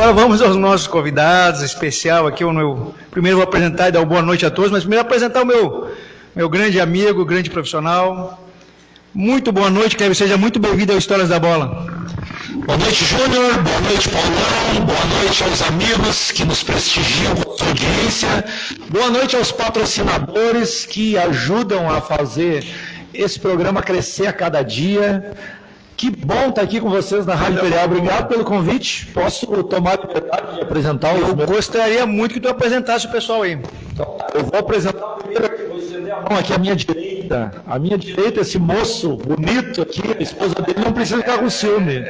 agora vamos aos nossos convidados, especial aqui. Primeiro vou apresentar e dar uma boa noite a todos, mas primeiro apresentar o meu grande amigo, grande profissional. Muito boa noite, Cleber, seja muito bem-vindo ao Histórias da Bola. Boa noite, Júnior, boa noite, Paulão, boa noite aos amigos que nos prestigiam com sua audiência, boa noite aos patrocinadores que ajudam a fazer esse programa crescer a cada dia. Que bom estar aqui com vocês na Rádio Imperial. Obrigado pelo convite. Posso tomar a liberdade de apresentar os meus... Gostaria muito que tu apresentasse o pessoal aí. Então, eu vou apresentar primeiro aqui, vou estender a mão aqui à minha direita. À minha direita, esse moço bonito aqui, a esposa dele não precisa ficar com ciúme.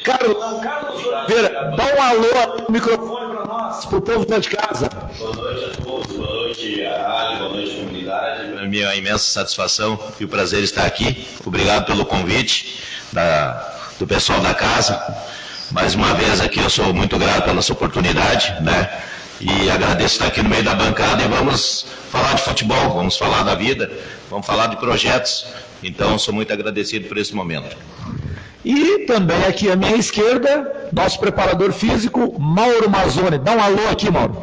Carlos Oliveira, dá um alô no microfone para nós, para o povo lá de casa. Boa noite a todos, boa noite a rádio, boa noite comunidade. Para mim é uma imensa satisfação e o prazer estar aqui. Obrigado pelo convite do pessoal da casa. Mais uma vez aqui eu sou muito grato pela sua oportunidade, né? E agradeço estar aqui no meio da bancada e vamos falar de futebol, vamos falar da vida, vamos falar de projetos. Então sou muito agradecido por esse momento. E também aqui à minha esquerda, nosso preparador físico, Mauro Mazzoni. Dá um alô aqui, Mauro.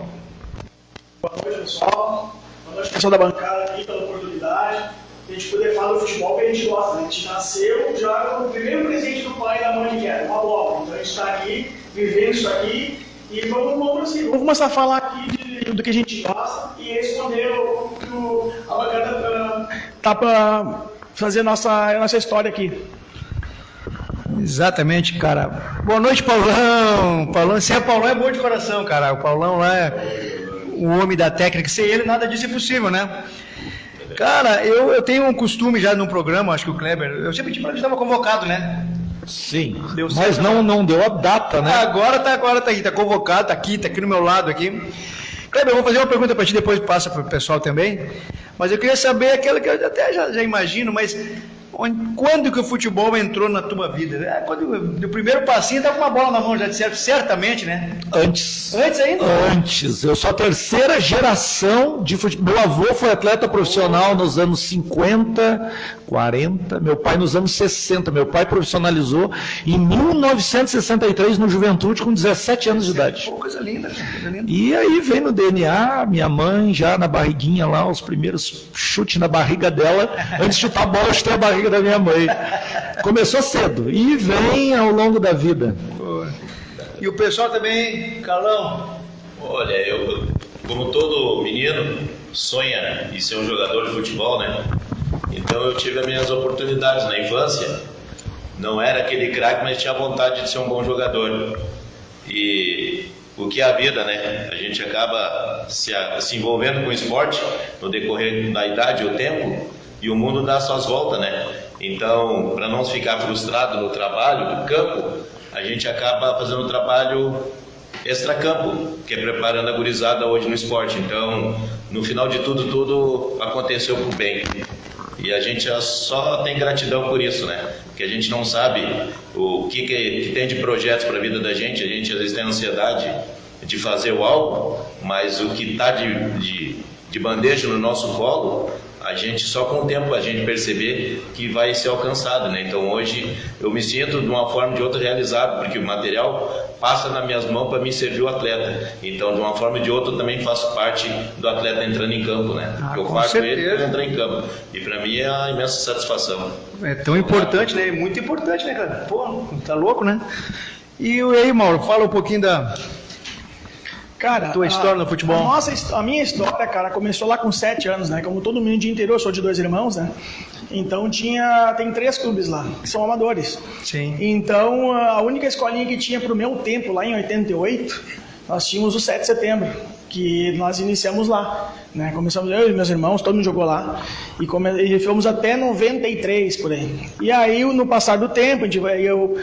Boa noite, pessoal. Boa noite, pessoal da bancada aqui, pela oportunidade de a gente poder falar do futebol que a gente gosta. A gente nasceu já com o primeiro presente do pai e da mãe, que era uma bola. Então a gente está aqui, vivendo isso aqui, e vamos começar a falar aqui do que a gente gosta e responder o que a bancada está para fazer a nossa história aqui. Exatamente, cara. Boa noite, Paulão. Paulão, se é Paulão, é bom de coração, cara. O Paulão lá é o homem da técnica. Sem ele, nada disso é possível, né? Cara, eu tenho um costume já no programa, acho que o Kleber, eu sempre disse para ele que estava convocado, né? Sim, deu mas certo, não deu a data, né? Agora tá aqui, tá convocado, tá aqui no meu lado aqui. Kleber, eu vou fazer uma pergunta para ti, depois passa para o pessoal também. Mas eu queria saber aquela que eu até já imagino, mas quando que o futebol entrou na tua vida? Quando do primeiro passinho estava com uma bola na mão, já disseram, certamente, né? Antes ainda? Antes. Eu sou a terceira geração de futebol. Meu avô foi atleta profissional nos anos 50, 40. Meu pai nos anos 60. Meu pai profissionalizou em 1963 no Juventude com 17 anos de idade. Pô, coisa linda, coisa linda. E aí vem no DNA, minha mãe já na barriguinha lá, os primeiros chutes na barriga dela. Antes de chutar a bola, eu chutei a barriga da minha mãe. Começou cedo e vem ao longo da vida. E o pessoal também, Carlão? Olha, eu, como todo menino, sonha em ser um jogador de futebol, né? Então eu tive as minhas oportunidades na infância. Não era aquele craque, mas tinha vontade de ser um bom jogador. E o que é a vida, né? A gente acaba se envolvendo com o esporte no decorrer da idade e o tempo, e o mundo dá suas voltas, né? Então, para não ficar frustrado no trabalho, no campo, a gente acaba fazendo um trabalho extra-campo, que é preparando a gurizada hoje no esporte. Então, no final de tudo aconteceu por bem. E a gente só tem gratidão por isso, né? Porque a gente não sabe o que tem de projetos para a vida da gente. A gente às vezes tem ansiedade de fazer algo, mas o que está de bandeja no nosso colo, a gente só com o tempo a gente perceber que vai ser alcançado, né? Então hoje eu me sinto de uma forma ou de outra realizado, porque o material passa nas minhas mãos para mim servir o atleta. Então de uma forma ou de outra eu também faço parte do atleta entrando em campo, né? Eu faço ele para entrar em campo. E para mim é uma imensa satisfação. É tão importante, né? Muito importante, né, cara? Pô, tá louco, né? E aí, Mauro, fala um pouquinho da... Cara, tua história no futebol. A minha história, cara, começou lá com 7 anos, né? Como todo menino de interior, eu sou de 2 irmãos, né? Então tem 3 clubes lá, que são amadores. Sim. Então a única escolinha que tinha pro meu tempo, lá em 88, nós tínhamos o 7 de setembro, que nós iniciamos lá, né? Começamos eu e meus irmãos, todo mundo jogou lá, e fomos até 93, por aí. E aí, no passar do tempo, eu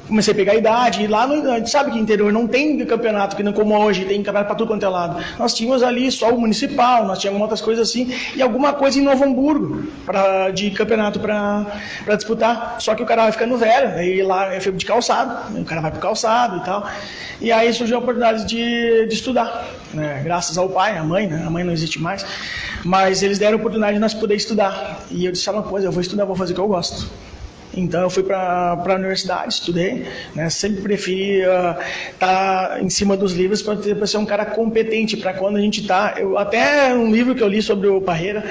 comecei a pegar a idade, e lá, a gente sabe que no interior não tem campeonato, que não como hoje, tem campeonato para tudo quanto é lado. Nós tínhamos ali só o municipal, nós tínhamos outras coisas assim, e alguma coisa em Novo Hamburgo, de campeonato para disputar. Só que o cara vai ficando velho, aí lá é de calçado, o cara vai pro calçado e tal. E aí surgiu a oportunidade de estudar, né? Graças ao pai, à mãe, né? A mãe não existe mais, mas eles deram a oportunidade de nós poder estudar. E eu disse, uma coisa, eu vou estudar, vou fazer o que eu gosto. Então eu fui para a universidade, estudei, né? Sempre preferi estar em cima dos livros para ser um cara competente, para quando a gente está... Até um livro que eu li sobre o Parreira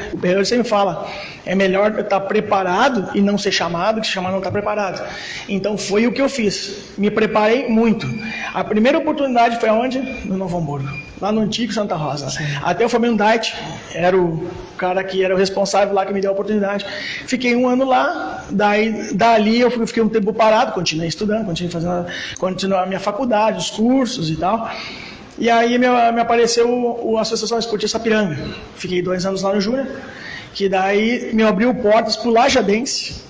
sempre fala, é melhor estar preparado e não ser chamado, que se chamar não estar preparado. Então foi o que eu fiz, me preparei muito. A primeira oportunidade foi aonde? No Novo Hamburgo, lá no antigo Santa Rosa. Sim. Até o Fabiano Dait era o cara que era o responsável lá que me deu a oportunidade. Fiquei um ano lá, dali eu fiquei um tempo parado, continuei estudando, continuei a minha faculdade, os cursos e tal. E aí me apareceu a Associação Esportiva Sapiranga. Fiquei 2 anos lá no Júnior, que daí me abriu portas para o Lajadense,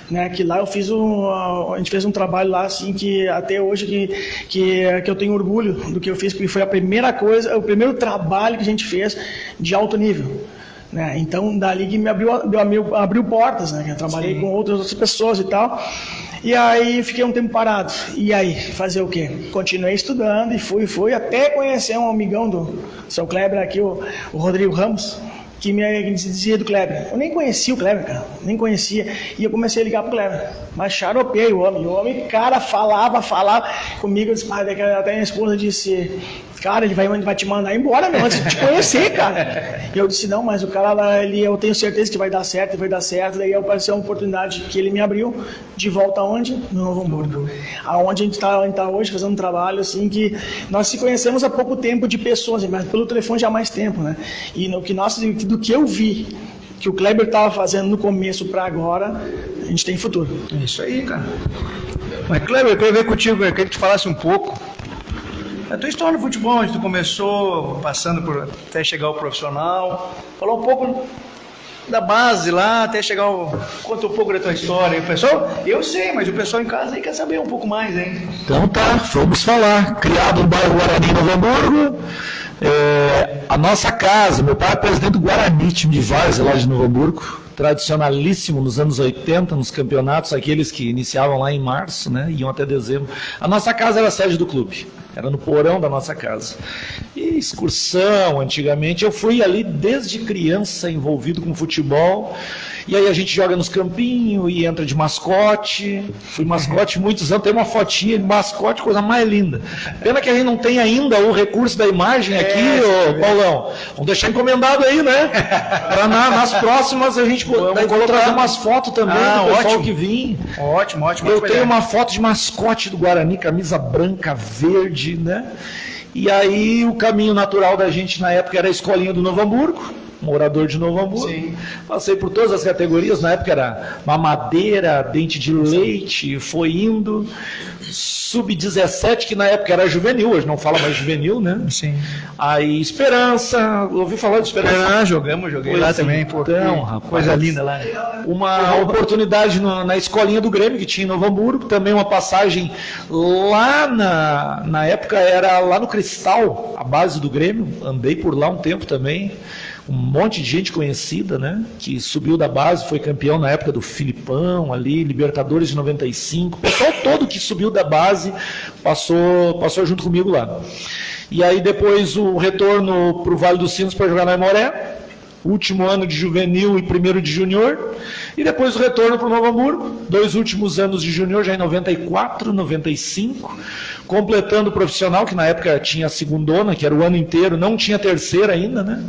né, que lá a gente fez um trabalho lá assim que até hoje que eu tenho orgulho do que eu fiz, porque foi a primeira coisa, o primeiro trabalho que a gente fez de alto nível, né? Então dali que me abriu portas, né? Eu trabalhei Sim. com outras pessoas e tal. E aí fiquei um tempo parado. E aí, fazer o quê? Continuei estudando e fui até conhecer um amigão do seu Kleber aqui, o Rodrigo Ramos, que me dizia do Kleber. Eu nem conhecia o Kleber, cara, nem conhecia. E eu comecei a ligar pro Kleber, mas xaropei o homem, cara, falava comigo. Eu disse, até minha esposa disse, cara, ele vai te mandar embora, meu, antes de te conhecer, cara. E eu disse, não, mas o cara lá, eu tenho certeza que vai dar certo. Daí apareceu uma oportunidade que ele me abriu, de volta aonde? No Novo Hamburgo. Aonde a gente tá hoje, fazendo um trabalho, assim, que nós se conhecemos há pouco tempo de pessoas, mas pelo telefone já há mais tempo, né? E do que eu vi, que o Kleber estava fazendo no começo para agora, a gente tem futuro. É isso aí, cara. Mas, Kleber, eu queria ver contigo, eu queria que tu falasse um pouco a tua história no futebol, onde tu começou, passando até chegar ao profissional. Falar um pouco da base lá, até chegar conta um pouco da tua história. O pessoal, eu sei, mas o pessoal em casa aí quer saber um pouco mais, hein? Então tá, vamos falar. Criado no bairro Guarani, Novo Hamburgo. A nossa casa, meu pai é presidente do Guarani, time de várzea lá de Novo Hamburgo, tradicionalíssimo nos anos 80, nos campeonatos, aqueles que iniciavam lá em março, né, iam até dezembro. A nossa casa era a sede do clube, era no porão da nossa casa. E excursão, antigamente, eu fui ali desde criança envolvido com futebol. E aí a gente joga nos campinhos e entra de mascote. Fui mascote muitos anos, tem uma fotinha de mascote, coisa mais linda. Pena que a gente não tem ainda o recurso da imagem aqui, Paulão. Vamos deixar encomendado aí, né? Para nas próximas a gente trazer umas fotos também do pessoal ótimo. Que vim. Ótimo. Eu tenho uma foto de mascote do Guarani, camisa branca, verde, né? E aí o caminho natural da gente na época era a escolinha do Novo Hamburgo. Morador de Novo Hamburgo. Sim. Passei por todas as categorias, na época era mamadeira, dente de leite, foi indo, sub-17, que na época era juvenil, hoje não fala mais juvenil, né? Sim. Aí Esperança, ouvi falar de Esperança. Joguei lá também, pô. Então, rapaz, coisa linda lá. Uma oportunidade na escolinha do Grêmio, que tinha em Novo Hamburgo, também uma passagem lá na época era lá no Cristal, a base do Grêmio, andei por lá um tempo também. Um monte de gente conhecida, né, que subiu da base, foi campeão na época do Filipão ali, Libertadores de 95, o pessoal todo que subiu da base passou junto comigo lá. E aí depois o retorno para o Vale dos Sinos para jogar na Aimoré, último ano de juvenil e primeiro de júnior, e depois o retorno para o Novo Hamburgo, 2 últimos anos de júnior já em 94, 95, completando o profissional, que na época tinha a segundona, que era o ano inteiro, não tinha terceira ainda, né?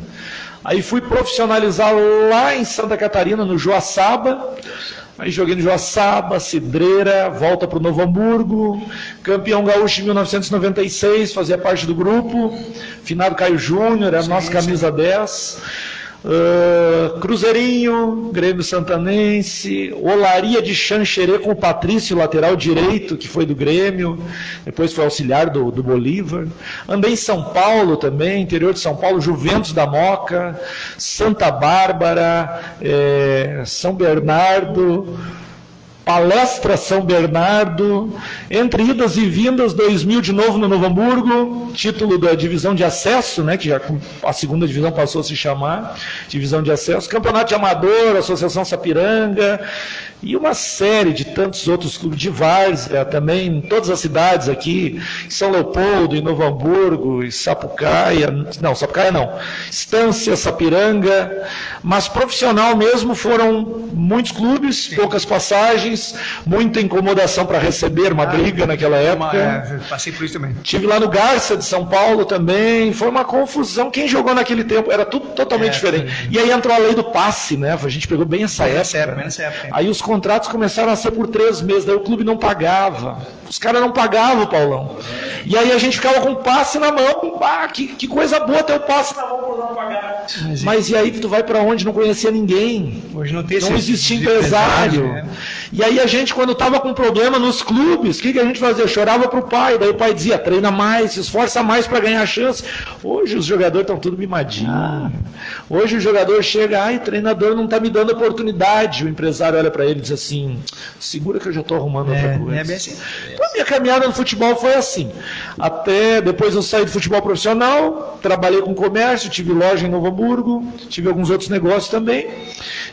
Aí fui profissionalizar lá em Santa Catarina, no Joaçaba. Aí joguei no Joaçaba, Cidreira, volta para o Novo Hamburgo, campeão gaúcho em 1996, fazia parte do grupo, finado Caio Júnior, era a nossa camisa 10. Cruzeirinho, Grêmio Santanense, Olaria de Xanxerê com o Patrício, lateral direito, que foi do Grêmio, depois foi auxiliar do Bolívar. Andei em São Paulo também, interior de São Paulo, Juventus da Moca, Santa Bárbara, São Bernardo, Palestra São Bernardo, entre idas e vindas, 2000 de novo no Novo Hamburgo, título da divisão de acesso, né, que já a segunda divisão passou a se chamar, divisão de acesso, campeonato de amador, Associação Sapiranga, e uma série de tantos outros clubes de várzea, também em todas as cidades aqui, em São Leopoldo, em Novo Hamburgo, em Sapucaia, Estância, Sapiranga, mas profissional mesmo foram muitos clubes, poucas passagens, Chaves, muita incomodação para receber, uma briga naquela época. Passei por isso também. Tive lá no Garça de São Paulo também, foi uma confusão. Quem jogou naquele tempo era tudo totalmente diferente. E aí entrou a lei do passe, né? A gente pegou bem essa época. Nessa época. Aí os contratos começaram a ser por 3 meses, daí o clube não pagava. Os caras não pagavam, Paulão. E aí a gente ficava com o passe na mão. Ah, que coisa boa ter o passe na mão por não pagar. Mas e aí tu vai para onde? Não conhecia ninguém. Hoje não tem Não existia empresário. Né? E aí a gente, quando estava com problema nos clubes, o que a gente fazia? Chorava pro pai. Daí o pai dizia, treina mais, se esforça mais para ganhar chance. Hoje os jogadores estão tudo mimadinhos. Hoje o jogador chega, o treinador não está me dando oportunidade. O empresário olha para ele e diz assim, segura que eu já estou arrumando outra coisa. É bem assim. Então a minha caminhada no futebol foi assim. Até depois eu saí do futebol profissional, trabalhei com comércio, tive loja em Novo Hamburgo, tive alguns outros negócios também.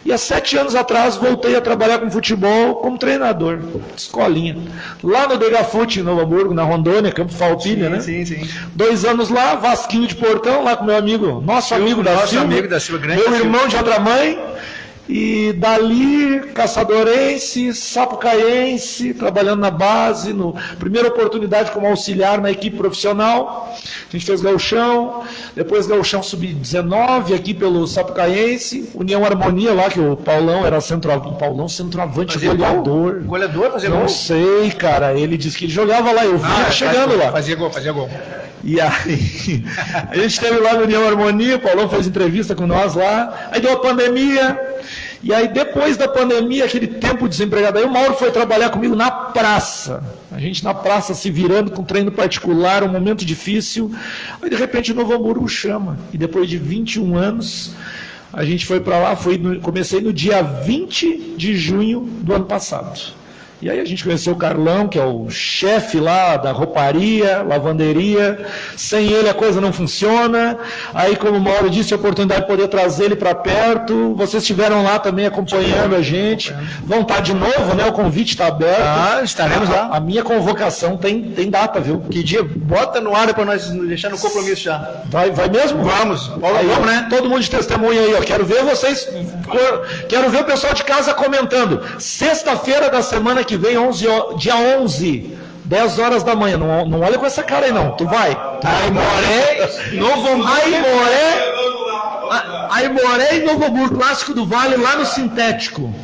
E há 7 anos atrás voltei a trabalhar com futebol como treinador, escolinha. Lá no Degafute, em Novo Hamburgo, na Rondônia, Campo Farroupilha, né? Sim. 2 anos lá, Vasquinho de Portão, lá com meu amigo, nosso amigo da Silva, grande meu irmão de outra mãe. E dali, Caçadorense, Sapucaense, trabalhando na base, primeira oportunidade como auxiliar na equipe profissional. A gente fez Gauchão, depois Gauchão Sub-19 aqui pelo Sapucaense, União Harmonia lá, que o Paulão era centroavante, goleador. Goleador, fazia Não gol? sei, cara, ele disse que ele jogava lá, eu vi chegando lá. Fazia gol. E aí, a gente esteve lá no União Harmonia, o Paulão fez entrevista com nós lá, aí deu a pandemia, e aí depois da pandemia, aquele tempo desempregado, aí o Mauro foi trabalhar comigo na praça, a gente na praça se virando com treino particular, um momento difícil, aí de repente o Novo Hamburgo chama, e depois de 21 anos, a gente foi para lá, comecei no dia 20 de junho do ano passado. E aí a gente conheceu o Carlão, que é o chefe lá da rouparia, lavanderia. Sem ele a coisa não funciona. Aí, como o Mauro disse, a oportunidade de poder trazer ele para perto. Vocês estiveram lá também acompanhando a gente. Vão estar de novo, né? O convite está aberto. Estaremos lá. A minha convocação tem data, viu? Que dia? Bota no ar para nós deixar no compromisso já. Vai mesmo? Vamos. Paulo, aí, vamos, né? Todo mundo de testemunha aí, ó. Quero ver vocês. Quero ver o pessoal de casa comentando. Sexta-feira da semana que vem, dia 11, 10 horas da manhã. Não olha com essa cara aí, não. Tu vai. Aimoré e Novo Hamburgo, Clássico do Vale, lá no Sintético.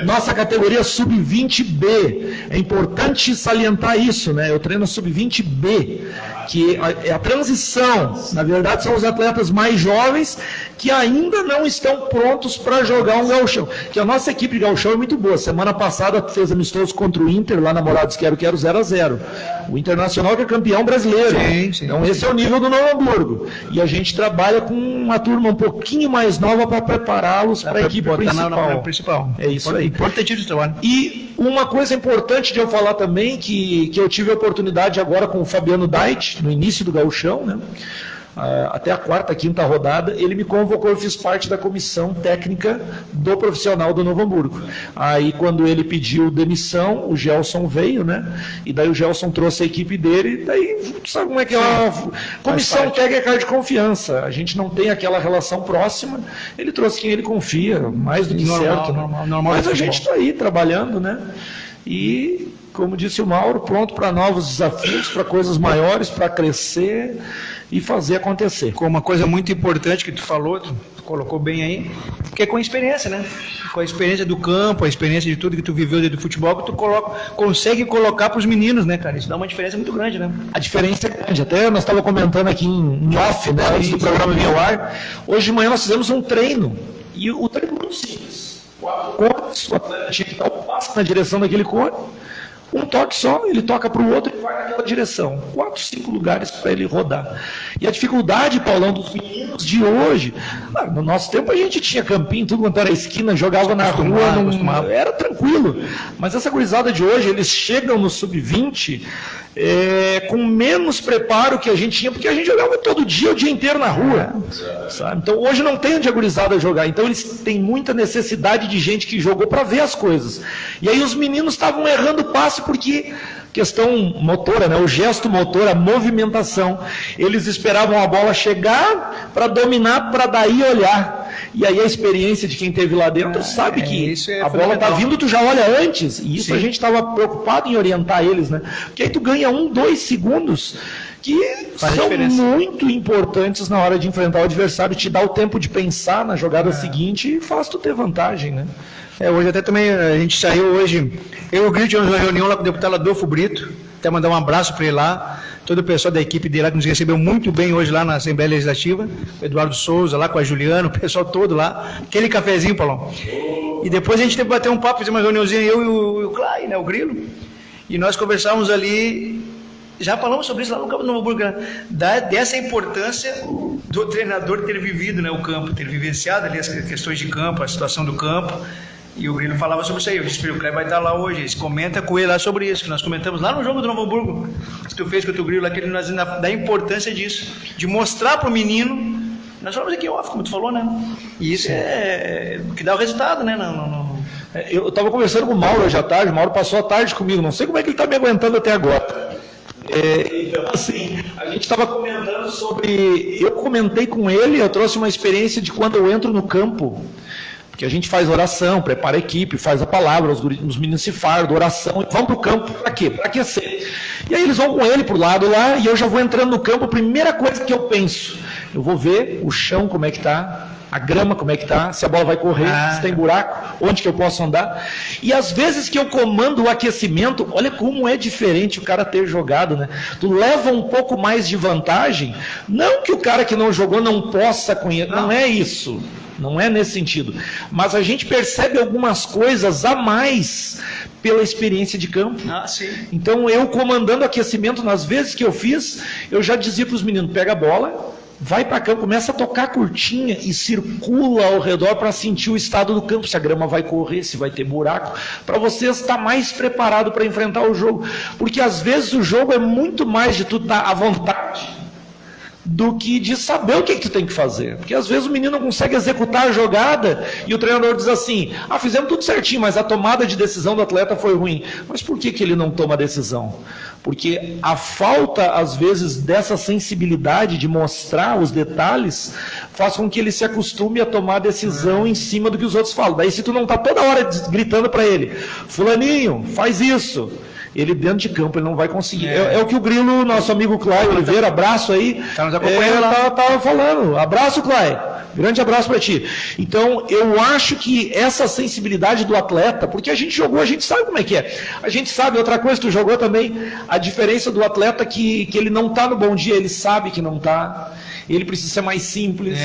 Nossa categoria Sub-20B. É importante salientar isso, né? Eu treino Sub-20B, que é a transição. Na verdade, são os atletas mais jovens que ainda não estão prontos para jogar um gauchão. Que a nossa equipe de gauchão é muito boa. Semana passada fez amistoso contra o Inter, lá na Morados Quero 0-0. O Internacional que é campeão brasileiro. Sim. Então esse é o nível do Novo Hamburgo. E a gente trabalha com uma turma um pouquinho mais nova para prepará-los para a equipe principal. É isso aí. Importantíssimo trabalho. E uma coisa importante de eu falar também, que eu tive a oportunidade agora com o Fabiano Dait, no início do gauchão, né? Até a 4ª, 5ª rodada, ele me convocou, eu fiz parte da comissão técnica do profissional do Novo Hamburgo. Aí, quando ele pediu demissão, o Gelson veio, né? E daí o Gelson trouxe a equipe dele, e daí, sabe como é que é uma comissão técnica de confiança. A gente não tem aquela relação próxima, ele trouxe quem ele confia, mais do que certo. Normal, mas a gente está aí trabalhando, né? E, como disse o Mauro, pronto para novos desafios, para coisas maiores, para crescer e fazer acontecer. Com uma coisa muito importante que tu falou, tu colocou bem aí, que é com a experiência, né? Com a experiência do campo, a experiência de tudo que tu viveu dentro do futebol, que tu consegue colocar para os meninos, né, cara? Isso dá uma diferença muito grande, né? A diferença é grande. Até nós estávamos comentando aqui em off, né, antes do programa vir ao ar. Hoje de manhã nós fizemos um treino, e o treino é muito simples. 4 cones, o atleta tinha que dar um passo na direção daquele cone, um toque só, ele toca para o outro e vai naquela direção. 4, 5 lugares para ele rodar. E a dificuldade, Paulão, dos meninos de hoje, no nosso tempo a gente tinha campinho, tudo quanto era esquina, jogava na rua, era tranquilo. Mas essa gurizada de hoje, eles chegam no Sub-20 com menos preparo que a gente tinha, porque a gente jogava todo dia, o dia inteiro na rua. Sabe? Então hoje não tem onde a gurizada jogar. Então eles têm muita necessidade de gente que jogou para ver as coisas. E aí os meninos estavam errando passe porque questão motora, né? O gesto motor, a movimentação. Eles esperavam a bola chegar para dominar, para daí olhar. E aí a experiência de quem esteve lá dentro sabe que a bola está vindo, tu já olha antes. E isso a gente estava preocupado em orientar eles, né? Porque aí tu ganha 1, 2 segundos que são muito importantes na hora de enfrentar o adversário, te dá o tempo de pensar na jogada seguinte e faz tu ter vantagem, né? Hoje até também, a gente saiu hoje, eu e o Grito tivemos uma reunião lá com o deputado Adolfo Brito, até mandar um abraço para ele lá, todo o pessoal da equipe dele lá que nos recebeu muito bem hoje lá na Assembleia Legislativa, o Eduardo Souza lá com a Juliana, o pessoal todo lá, aquele cafezinho, Paulão. E depois a gente teve que bater um papo, fazer uma reuniãozinha, eu e o Clay, né, o Grilo, e nós conversávamos ali, já falamos sobre isso lá no Campo do Novo Hamburgo, dessa importância do treinador ter vivido, né, o campo, ter vivenciado ali as questões de campo, a situação do campo. E o Grilo falava sobre isso aí. Eu disse para ele, o Cleber vai estar lá hoje. Comenta com ele lá sobre isso, que nós comentamos lá no jogo do Novo Hamburgo, que tu fez com o teu Grilo, aquele da importância disso, de mostrar para o menino. Nós falamos aqui off, como tu falou, né? E isso é que dá o resultado, né? Eu estava conversando com o Mauro hoje à tarde, o Mauro passou a tarde comigo, não sei como é que ele está me aguentando até agora. Então, assim, a gente estava comentando sobre. Eu comentei com ele, eu trouxe uma experiência de quando eu entro no campo. Que a gente faz oração, prepara a equipe, faz a palavra, os meninos se fardam, oração, e vão para o campo, para quê? Para aquecer. E aí eles vão com ele para o lado lá, e eu já vou entrando no campo, a primeira coisa que eu penso, eu vou ver o chão como é que está, a grama como é que está, se a bola vai correr, se tem buraco, onde que eu posso andar. E às vezes que eu comando o aquecimento, olha como é diferente o cara ter jogado, né? Tu leva um pouco mais de vantagem, não que o cara que não jogou não possa conhecer, não é isso. Não é nesse sentido. Mas a gente percebe algumas coisas a mais pela experiência de campo. Então, eu comandando aquecimento, nas vezes que eu fiz, eu já dizia para os meninos, pega a bola, vai para campo, começa a tocar a curtinha e circula ao redor para sentir o estado do campo, se a grama vai correr, se vai ter buraco, para você estar mais preparado para enfrentar o jogo. Porque às vezes o jogo é muito mais de tu estar à vontade do que de saber o que tu tem que fazer. Porque às vezes o menino não consegue executar a jogada e o treinador diz assim, fizemos tudo certinho, mas a tomada de decisão do atleta foi ruim. Mas por que ele não toma a decisão? Porque a falta, às vezes, dessa sensibilidade de mostrar os detalhes faz com que ele se acostume a tomar a decisão em cima do que os outros falam. Daí se tu não está toda hora gritando para ele, fulaninho, faz isso, ele dentro de campo ele não vai conseguir. É o que o Grilo, nosso amigo Clay Oliveira, abraço aí, estava falando. Abraço, Clay. Grande abraço para ti. Então, eu acho que essa sensibilidade do atleta, porque a gente jogou, a gente sabe como é que é. A gente sabe, outra coisa, tu jogou também, a diferença do atleta que ele não está no bom dia, ele sabe que não está. Ele precisa ser mais simples,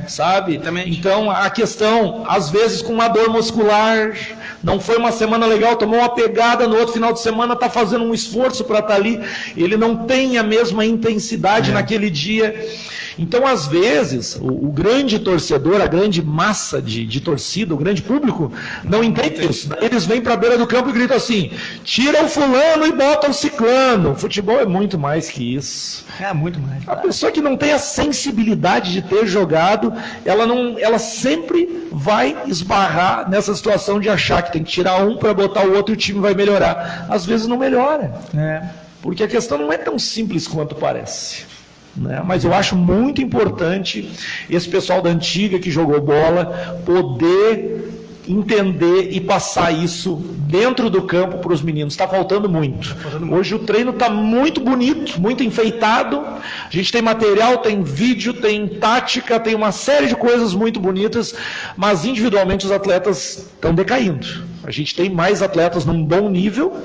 sabe? Também. Então, a questão, às vezes, com uma dor muscular, não foi uma semana legal, tomou uma pegada, no outro final de semana está fazendo um esforço para estar ali, ele não tem a mesma intensidade naquele dia. Então, às vezes, o grande torcedor, a grande massa de torcida, o grande público, não entende isso. Eles vêm para a beira do campo e gritam assim, tira o fulano e bota o ciclano. O futebol é muito mais que isso. Muito mais. A pessoa que não tem a sensibilidade de ter jogado, ela sempre vai esbarrar nessa situação de achar que tem que tirar um para botar o outro e o time vai melhorar. Às vezes não melhora. Porque a questão não é tão simples quanto parece. Mas eu acho muito importante esse pessoal da antiga que jogou bola poder entender e passar isso dentro do campo para os meninos. Está faltando muito. Hoje o treino está muito bonito, muito enfeitado. A gente tem material, tem vídeo, tem tática, tem uma série de coisas muito bonitas, mas individualmente os atletas estão decaindo. A gente tem mais atletas num bom nível,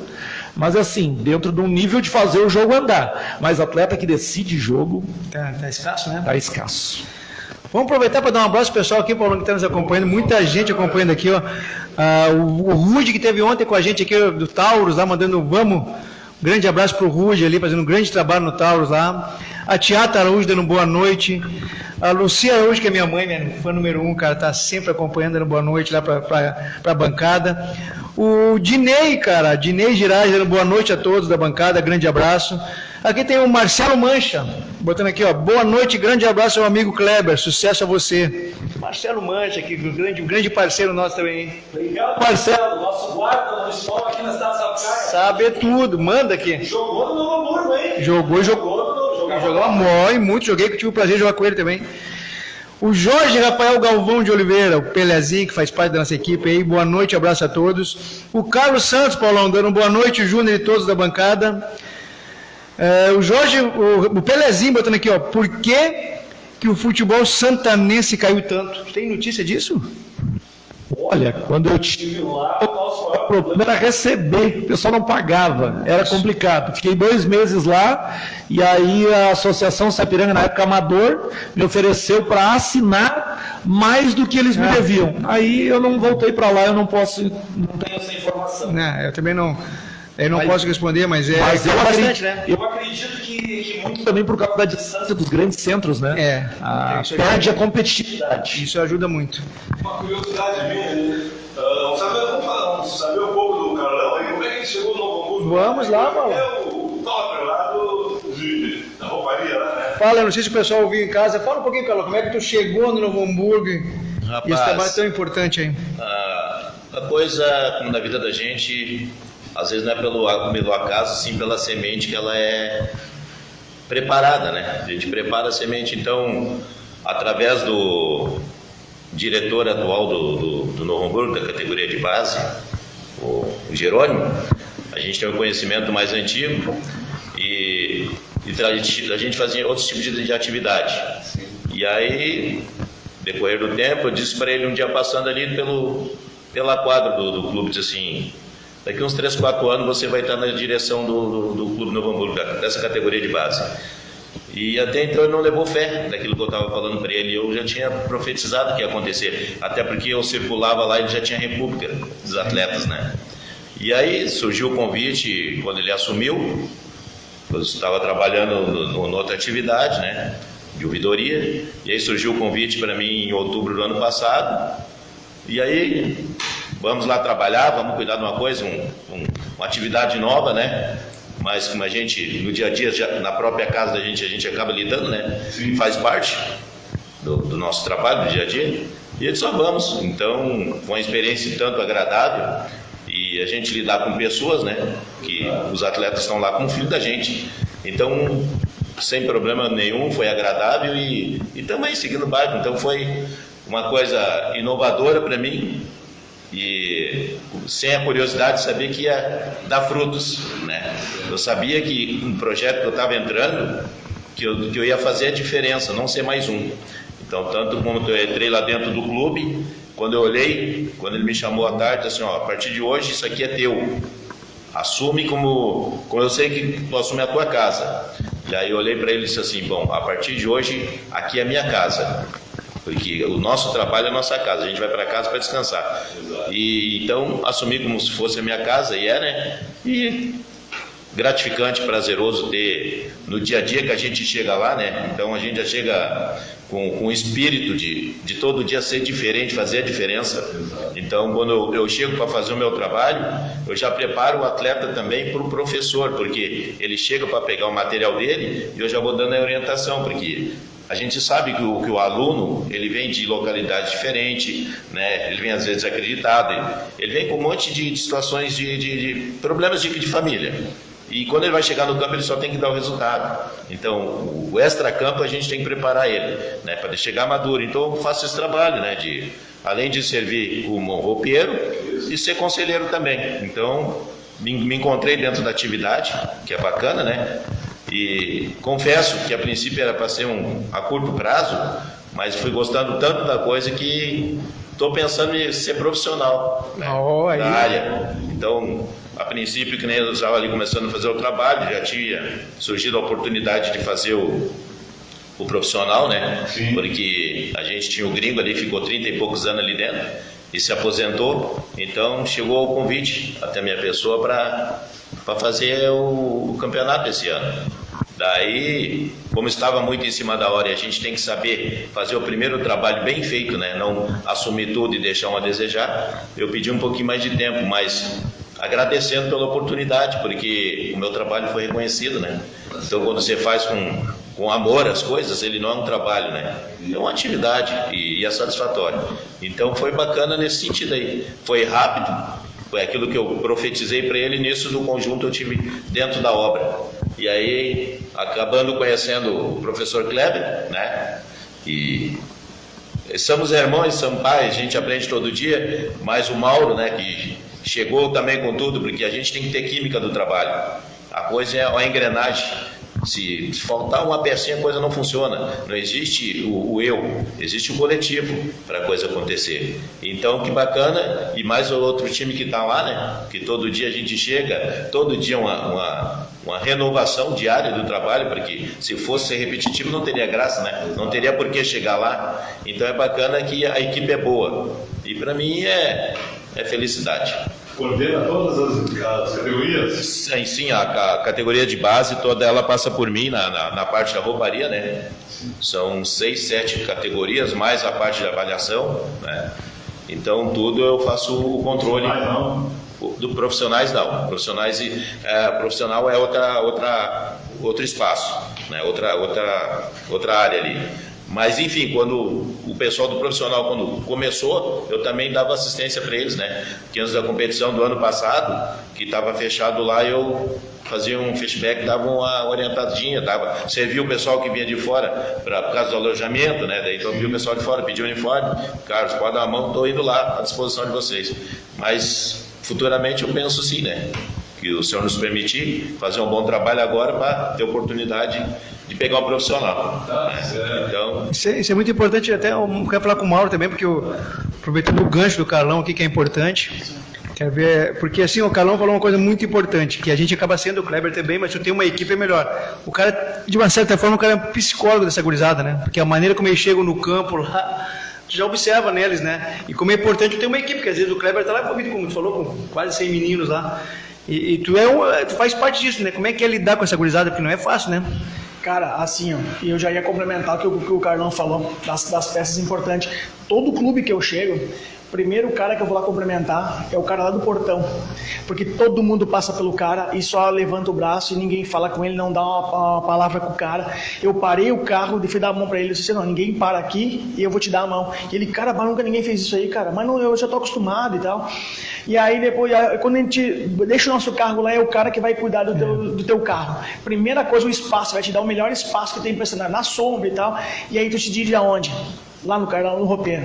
mas assim, dentro de um nível de fazer o jogo andar. Mas atleta que decide jogo... Tá escasso, né? Está escasso. Vamos aproveitar para dar um abraço pro pessoal aqui, Paulo, que está nos acompanhando. Muita gente acompanhando aqui, ó. O Rude, que esteve ontem com a gente aqui, do Taurus, lá, mandando um grande abraço pro Rude ali, fazendo um grande trabalho no Taurus lá. A Tiata Araújo dando boa noite. A Lucia Araújo, que é minha mãe, minha fã número 1, cara, tá sempre acompanhando, dando boa noite lá para a bancada. O Dinei, cara, Dinei Girais, dando boa noite a todos da bancada, grande abraço. Aqui tem o Marcelo Mancha, botando aqui, ó, boa noite, grande abraço ao amigo Kleber, sucesso a você. Marcelo Mancha, aqui, grande parceiro nosso também, hein? Obrigado, Marcelo, nosso guarda municipal aqui na cidade de Sapucaia. Sabe tudo, manda aqui. Jogou no Novo Hamburgo, hein? Jogou muito, joguei, que tive o prazer de jogar com ele também. O Jorge Rafael Galvão de Oliveira, o Pelezinho, que faz parte da nossa equipe aí, boa noite, abraço a todos. O Carlos Santos, Paulão, dando boa noite, o Júnior e todos da bancada. O Jorge, o Pelezinho botando aqui, ó, por que o futebol santanense caiu tanto? Tem notícia disso? Olha, quando eu estive lá, o nosso maior problema era receber, o pessoal não pagava, era complicado. Fiquei 2 meses lá, e aí a Associação Sapiranga, na época amador, me ofereceu para assinar mais do que eles me deviam. Aí eu não voltei para lá, eu não tenho essa informação. Eu também não... Eu não posso responder, mas eu bastante, né? Eu acredito que muito também por causa da distância dos grandes centros, né? Perde a competitividade. Isso ajuda muito. Uma curiosidade minha, vamos saber um pouco do Carlão aí, como é que ele chegou no Novo Hamburgo? Vamos lá, Paulo. É o top lá da rouparia lá, né? Fala, eu não sei se o pessoal ouviu em casa, fala um pouquinho, Carlão, como é que tu chegou no Novo Hamburgo e esse trabalho tão importante aí? A coisa, como na vida da gente... Às vezes não é pelo acaso, sim pela semente que ela é preparada, né? A gente prepara a semente, então, através do diretor atual do Novo Hamburgo, da categoria de base, o Jerônimo, a gente tem um conhecimento mais antigo e a gente fazia outros tipos de atividade. E aí, decorrer do tempo, eu disse para ele um dia passando ali pela quadra do clube, disse assim... Daqui uns 3, 4 anos você vai estar na direção do Clube Novo Hamburgo, dessa categoria de base. E até então ele não levou fé daquilo que eu estava falando para ele. Eu já tinha profetizado que ia acontecer, até porque eu circulava lá e ele já tinha república dos atletas, né? E aí surgiu o convite quando ele assumiu. Eu estava trabalhando em outra atividade, né? De ouvidoria. E aí surgiu o convite para mim em outubro do ano passado. E aí... Vamos lá trabalhar, vamos cuidar de uma coisa, uma atividade nova, né? Mas como a gente, no dia a dia, na própria casa da gente, a gente acaba lidando, né? Sim. Faz parte do nosso trabalho, do dia a dia. E eles só vamos. Então, foi uma experiência tanto agradável. E a gente lidar com pessoas, né? Que os atletas estão lá com o filho da gente. Então, sem problema nenhum, foi agradável e também seguindo o bairro. Então, foi uma coisa inovadora para mim. E sem a curiosidade de saber que ia dar frutos, né? Eu sabia que um projeto que eu estava entrando, que eu ia fazer a diferença, não ser mais um. Então, tanto como eu entrei lá dentro do clube, quando eu olhei, quando ele me chamou à tarde, assim, ó, a partir de hoje isso aqui é teu. Assume como eu sei que tu assume a tua casa. E aí eu olhei para ele e disse assim, bom, a partir de hoje aqui é a minha casa. Porque o nosso trabalho é a nossa casa, a gente vai para casa para descansar. E então assumi como se fosse a minha casa, e né? E gratificante, prazeroso ter no dia a dia que a gente chega lá, né? Então a gente já chega com o espírito de todo dia ser diferente, fazer a diferença. Então quando eu chego para fazer o meu trabalho, eu já preparo o atleta também para o professor, porque ele chega para pegar o material dele e eu já vou dando a orientação, porque a gente sabe que o aluno, ele vem de localidade diferente, né? Ele vem às vezes acreditado, ele vem com um monte de situações de problemas de família. E quando ele vai chegar no campo, ele só tem que dar o resultado. Então, o extra-campo a gente tem que preparar ele, né? Para ele chegar maduro. Então, eu faço esse trabalho, né? Além de servir como roupeiro e ser conselheiro também. Então, me encontrei dentro da atividade, que é bacana, né? E confesso que a princípio era para ser a curto prazo, mas fui gostando tanto da coisa que estou pensando em ser profissional, né, da área. Então, a princípio, que nem eu estava ali começando a fazer o trabalho, já tinha surgido a oportunidade de fazer o profissional, né? Sim. Porque a gente tinha o gringo ali, ficou 30 e poucos anos ali dentro e se aposentou. Então, chegou o convite até a minha pessoa para fazer o campeonato esse ano. Daí, como estava muito em cima da hora e a gente tem que saber fazer o primeiro trabalho bem feito, né? Não assumir tudo e deixar um a desejar, eu pedi um pouquinho mais de tempo, mas agradecendo pela oportunidade, porque o meu trabalho foi reconhecido, né? Então, quando você faz com amor as coisas, ele não é um trabalho, né? É uma atividade e é satisfatório. Então, foi bacana nesse sentido aí. Foi rápido, foi aquilo que eu profetizei para ele, nisso do conjunto eu tive dentro da obra. E aí, acabando conhecendo o professor Kleber, né? E somos irmãos, somos pais, a gente aprende todo dia, mas o Mauro, né, que chegou também com tudo, porque a gente tem que ter química do trabalho. A coisa é uma engrenagem. Se faltar uma pecinha, a coisa não funciona. Não existe o eu, existe o coletivo para a coisa acontecer. Então, que bacana. E mais o outro time que está lá, né? Que todo dia a gente chega, todo dia uma renovação diária do trabalho, porque se fosse ser repetitivo não teria graça, né? Não teria por que chegar lá. Então é bacana que a equipe é boa. E para mim é felicidade. Coordena todas as categorias? Sim, a categoria de base toda ela passa por mim na parte da rouparia, né? São 6, 7 categorias, mais a parte de avaliação, né? Então tudo eu faço o controle. Do profissionais não. Profissional é outro espaço, né? Outra área ali. Mas, enfim, quando o pessoal do profissional, quando começou, eu também dava assistência para eles, né? Porque antes da competição do ano passado, que estava fechado lá, eu fazia um feedback, dava uma orientadinha, servia o pessoal que vinha de fora, por causa do alojamento, né? Daí então, viu o pessoal de fora, pediu o uniforme, Carlos, pode dar a mão, estou indo lá à disposição de vocês. Mas, futuramente, eu penso sim, né? Que o senhor nos permitir fazer um bom trabalho agora para ter oportunidade de pegar um profissional. Né? Então... Isso é muito importante, até eu quero falar com o Mauro também, porque aproveitando o gancho do Carlão aqui, que é importante, quero ver, porque assim, o Carlão falou uma coisa muito importante, que a gente acaba sendo o Kleber também, mas se tu tem uma equipe é melhor. O cara, de uma certa forma, o cara é um psicólogo dessa gurizada, né? Porque a maneira como eles chegam no campo lá, tu já observa neles, né? E como é importante ter uma equipe, porque às vezes o Kleber tá lá envolvido, como tu falou, com quase 100 meninos lá, e tu faz parte disso, né? Como é que é lidar com essa gurizada, porque não é fácil, né? Cara, assim, ó, e eu já ia complementar o que o Carlão falou das peças importantes. Todo clube que eu chego, primeiro o cara que eu vou lá complementar é o cara lá do portão, porque todo mundo passa pelo cara e só levanta o braço e ninguém fala com ele, não dá uma palavra com o cara. Eu parei o carro, fui dar a mão pra ele, eu disse, não, ninguém para aqui e eu vou te dar a mão. E ele, cara, mas nunca ninguém fez isso aí, cara, mas não, eu já tô acostumado e tal. E aí depois, quando a gente deixa o nosso carro lá, é o cara que vai cuidar do teu carro. Primeira coisa, o espaço, vai te dar o melhor espaço que tem pra estar na sombra e tal, e aí tu te dirige aonde? Lá no Carlão, no roupeiro.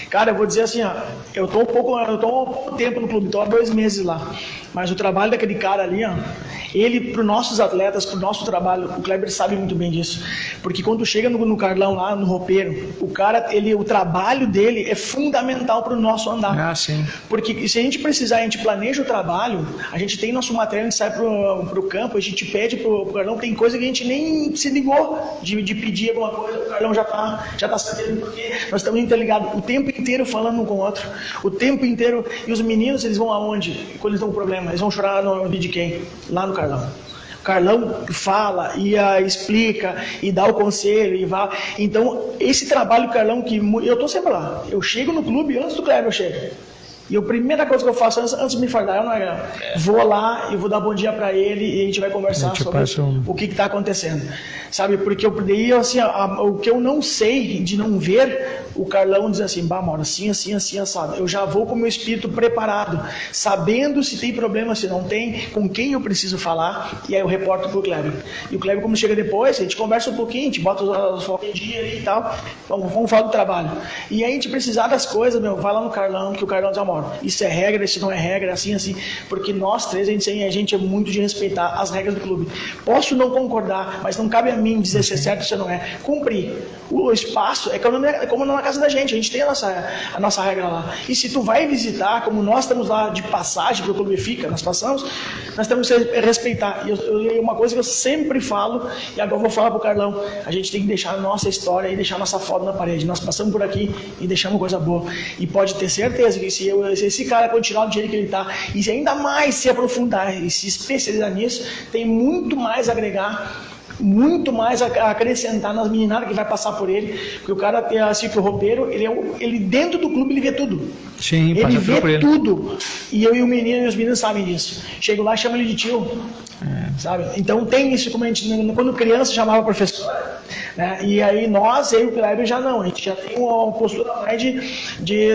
Cara, eu vou dizer assim, ó, eu tô há pouco tempo no clube, estou há 2 meses lá, mas o trabalho daquele cara ali, ó, ele, para os nossos atletas, para o nosso trabalho, o Kleber sabe muito bem disso, porque quando chega no Carlão lá, no roupeiro, o trabalho dele é fundamental para o nosso andar. Ah, sim. Porque se a gente precisar, a gente planeja o trabalho, a gente tem nosso material, a gente sai pro campo, a gente pede pro Carlão, tem coisa que a gente nem se ligou de pedir alguma coisa, o Carlão já tá sabendo, porque nós estamos interligados o tempo inteiro falando um com o outro, o tempo inteiro, e os meninos, eles vão aonde? Quando eles estão com problema, eles vão chorar no vídeo de quem? Lá no Carlão. O Carlão fala e explica e dá o conselho e vai. Então, esse trabalho, Carlão, que eu tô sempre lá. Eu chego no clube antes do Kleber chegar. E a primeira coisa que eu faço antes de me fardar, vou lá e vou dar bom dia para ele e a gente vai conversar sobre o que está acontecendo. Sabe, porque assim, o que eu não sei de não ver, o Carlão diz assim, Mauro, assim, assado. Eu já vou com o meu espírito preparado, sabendo se tem problema, se não tem, com quem eu preciso falar, e aí eu reporto pro Kleber. E o Kleber, como chega depois, a gente conversa um pouquinho, a gente bota os focos em dia ali e tal, vamos falar do trabalho. E aí a gente precisar das coisas, vai lá no Carlão, que o Carlão diz, Mauro, isso é regra, isso não é regra, assim, porque nós três, a gente é muito de respeitar as regras do clube. Posso não concordar, mas não cabe a mim dizer se é certo ou se não é. Cumprir. O espaço é como na casa da gente, a gente tem a nossa regra lá. E se tu vai visitar, como nós estamos lá de passagem, que o clube fica, nós passamos, nós temos que respeitar. E uma coisa que eu sempre falo, e agora eu vou falar pro Carlão, a gente tem que deixar a nossa história e deixar a nossa foto na parede. Nós passamos por aqui e deixamos coisa boa. E pode ter certeza que se esse cara continuar do jeito que ele está, e se ainda mais se aprofundar e se especializar nisso, tem muito mais a agregar muito mais a acrescentar nas meninadas que vai passar por ele, porque o cara tem assim, que o roupeiro, ele dentro do clube ele vê tudo. Sim, ele passa vê por ele. tudo. E eu e o menino e os meninos sabem disso. Chego lá e chamo ele de tio. Sabe? Então tem isso, como a gente, quando criança chamava professor, né? E aí eu e o Kleber já não, a gente já tem uma postura mais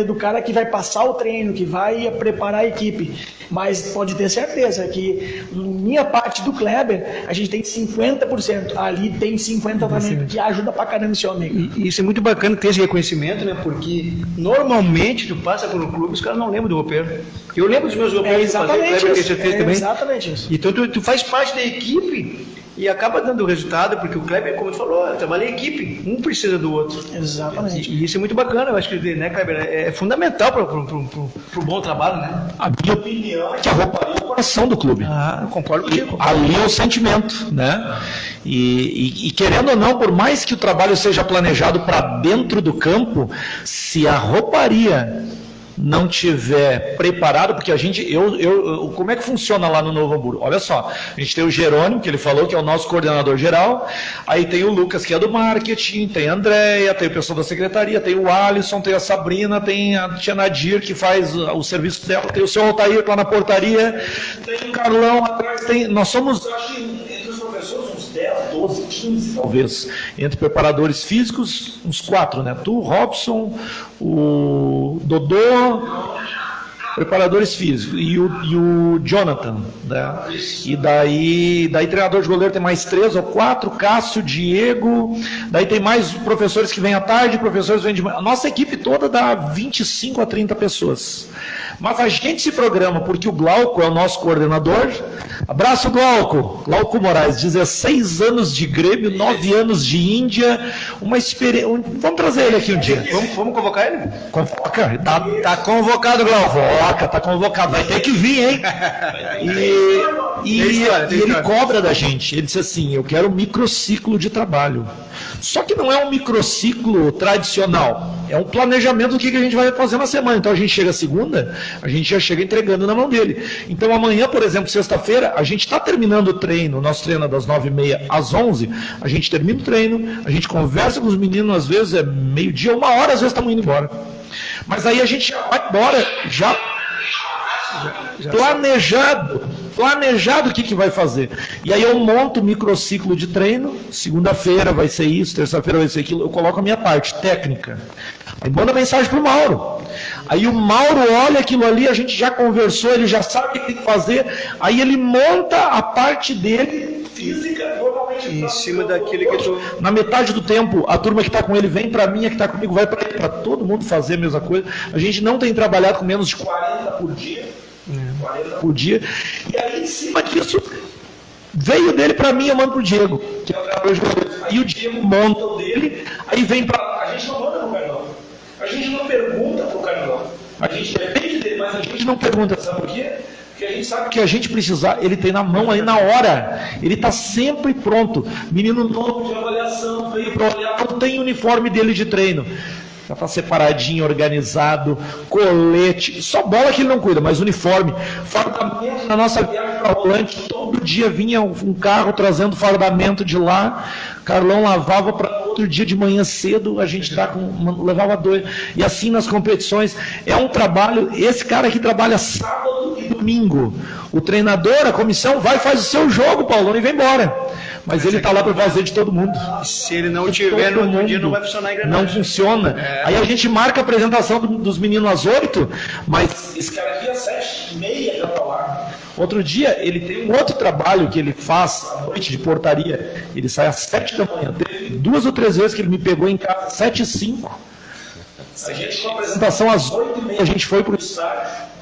do cara que vai passar o treino, que vai preparar a equipe. Mas pode ter certeza que minha parte do Kleber, a gente tem 50%, ali tem 50% também, que ajuda pra caramba esse homem. E isso é muito bacana ter esse reconhecimento, né? Porque normalmente tu passa por um clube, os caras não lembram do roupeiro. Eu lembro dos meus roupeiros Exatamente isso. também. Exatamente isso. Então tu faz parte da equipe e acaba dando resultado, porque o Kleber, como tu falou, trabalha em equipe, um precisa do outro. Exatamente. E isso é muito bacana, eu acho que, né, Kleber, é fundamental para o bom trabalho, né? A minha opinião é que a rouparia é o coração do clube. Eu concordo contigo. Ali é o sentimento, né? E querendo ou não, por mais que o trabalho seja planejado para dentro do campo, se a rouparia não tiver preparado, porque a gente, como é que funciona lá no Novo Hamburgo? Olha só, a gente tem o Jerônimo, que ele falou que é o nosso coordenador geral, aí tem o Lucas, que é do marketing, tem a Andréia, tem o pessoal da secretaria, tem o Alisson, tem a Sabrina, tem a Tia Nadir, que faz o serviço dela, tem o seu Altair lá na portaria, tem o Carlão atrás, nós somos, eu acho que entre os professores, uns 10, 12, 15 talvez, entre preparadores físicos, uns 4, né? Tu, Robson, o Dodô, preparadores físicos, e o Jonathan, né? E daí treinador de goleiro tem mais 3 ou 4, Cássio, Diego, daí tem mais professores que vêm à tarde, professores que vêm de manhã. A nossa equipe toda dá 25 a 30 pessoas. Mas a gente se programa, porque o Glauco é o nosso coordenador. Abraço, Glauco. Glauco Moraes, 16 anos de Grêmio, 9 anos de Índia, uma experiência. Vamos trazer ele aqui um dia. Vamos convocar ele? Convoca. Tá convocado, Glauco. Convoca, tá convocado. Vai ter que vir, hein? E ele cobra da gente. Ele disse assim, eu quero um microciclo de trabalho. Só que não é um microciclo tradicional. É um planejamento do que a gente vai fazer na semana. Então a gente chega segunda, a gente já chega entregando na mão dele. Então amanhã, por exemplo, sexta-feira, a gente está terminando o treino, nosso treino é das 9h30 às 11h, a gente termina o treino, a gente conversa com os meninos, às vezes é meio-dia, 1 hora, às vezes estamos indo embora. Mas aí a gente já vai embora, já planejado o que vai fazer. E aí eu monto o microciclo de treino, segunda-feira vai ser isso, terça-feira vai ser aquilo, eu coloco a minha parte técnica. Aí manda mensagem pro Mauro. Aí o Mauro olha aquilo ali, a gente já conversou, ele já sabe o que tem que fazer, aí ele monta a parte dele física, normalmente em cima daquele que eu tô... Na metade do tempo, a turma que está com ele vem para mim, a que está comigo vai para todo mundo fazer a mesma coisa. A gente não tem trabalhado com menos de 40 por dia. 40 por dia. E aí, em cima disso, veio dele para mim, eu mando para o Diego, que é o treinador de goleiros. Aí o Diego monta o dele, aí vem para... A gente não manda para o Carlão. A gente não pergunta para o Carlão. A gente depende dele, mas a gente não pergunta. Sabe por quê? Porque a gente sabe que a gente precisar, ele tem na mão aí na hora. Ele está sempre pronto. Menino novo de avaliação, veio para olhar, não tem uniforme dele de treino. Já está separadinho, organizado, colete, só bola que ele não cuida, mas uniforme, fardamento. Na nossa viagem para Rolante, todo dia vinha um carro trazendo fardamento de lá, Carlão lavava para outro dia de manhã cedo, a gente levava 2, e assim nas competições. É um trabalho, esse cara aqui trabalha sábado e domingo, o treinador, a comissão vai, faz o seu jogo, Paulão, e vem embora. Mas ele está lá para fazer de todo mundo. Se ele não tiver no outro dia, não vai funcionar a engrenagem. Não funciona. Aí a gente marca a apresentação dos meninos às 8, mas esse cara aqui às 7h30 já está lá. Outro dia, ele tem um outro trabalho que ele faz à noite de portaria. Ele sai às 7 da manhã. Teve 2 ou 3 vezes que ele me pegou em casa, 7h05. A gente com a apresentação às 8h30, a gente foi para o estádio.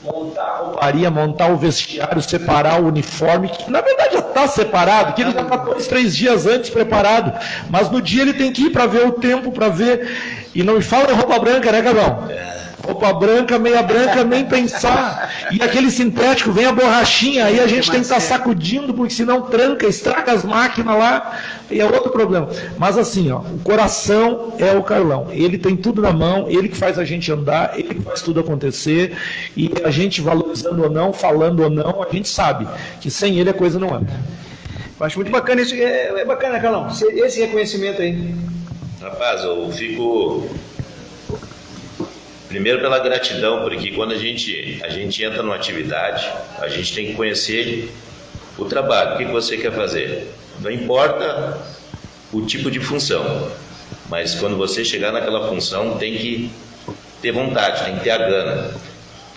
Montar a rouparia, montar o vestiário, separar o uniforme, que na verdade já está separado, que ele já está 2, 3 dias antes preparado, mas no dia ele tem que ir para ver o tempo, para ver, e não me fala roupa branca, né, Gabriel? Roupa branca, meia branca, nem pensar. E aquele sintético, vem a borrachinha, aí a gente tem que estar sacudindo, porque senão tranca, estraga as máquinas lá, e é outro problema. Mas assim, ó, o coração é o Carlão. Ele tem tudo na mão, ele que faz a gente andar, ele que faz tudo acontecer, e a gente valorizando ou não, falando ou não, a gente sabe que sem ele a coisa não anda. Eu acho muito bacana isso, é bacana, Carlão, esse reconhecimento aí. Rapaz, eu fico primeiro pela gratidão, porque quando a gente entra numa atividade, a gente tem que conhecer o trabalho, o que você quer fazer. Não importa o tipo de função, mas quando você chegar naquela função, tem que ter vontade, tem que ter a gana,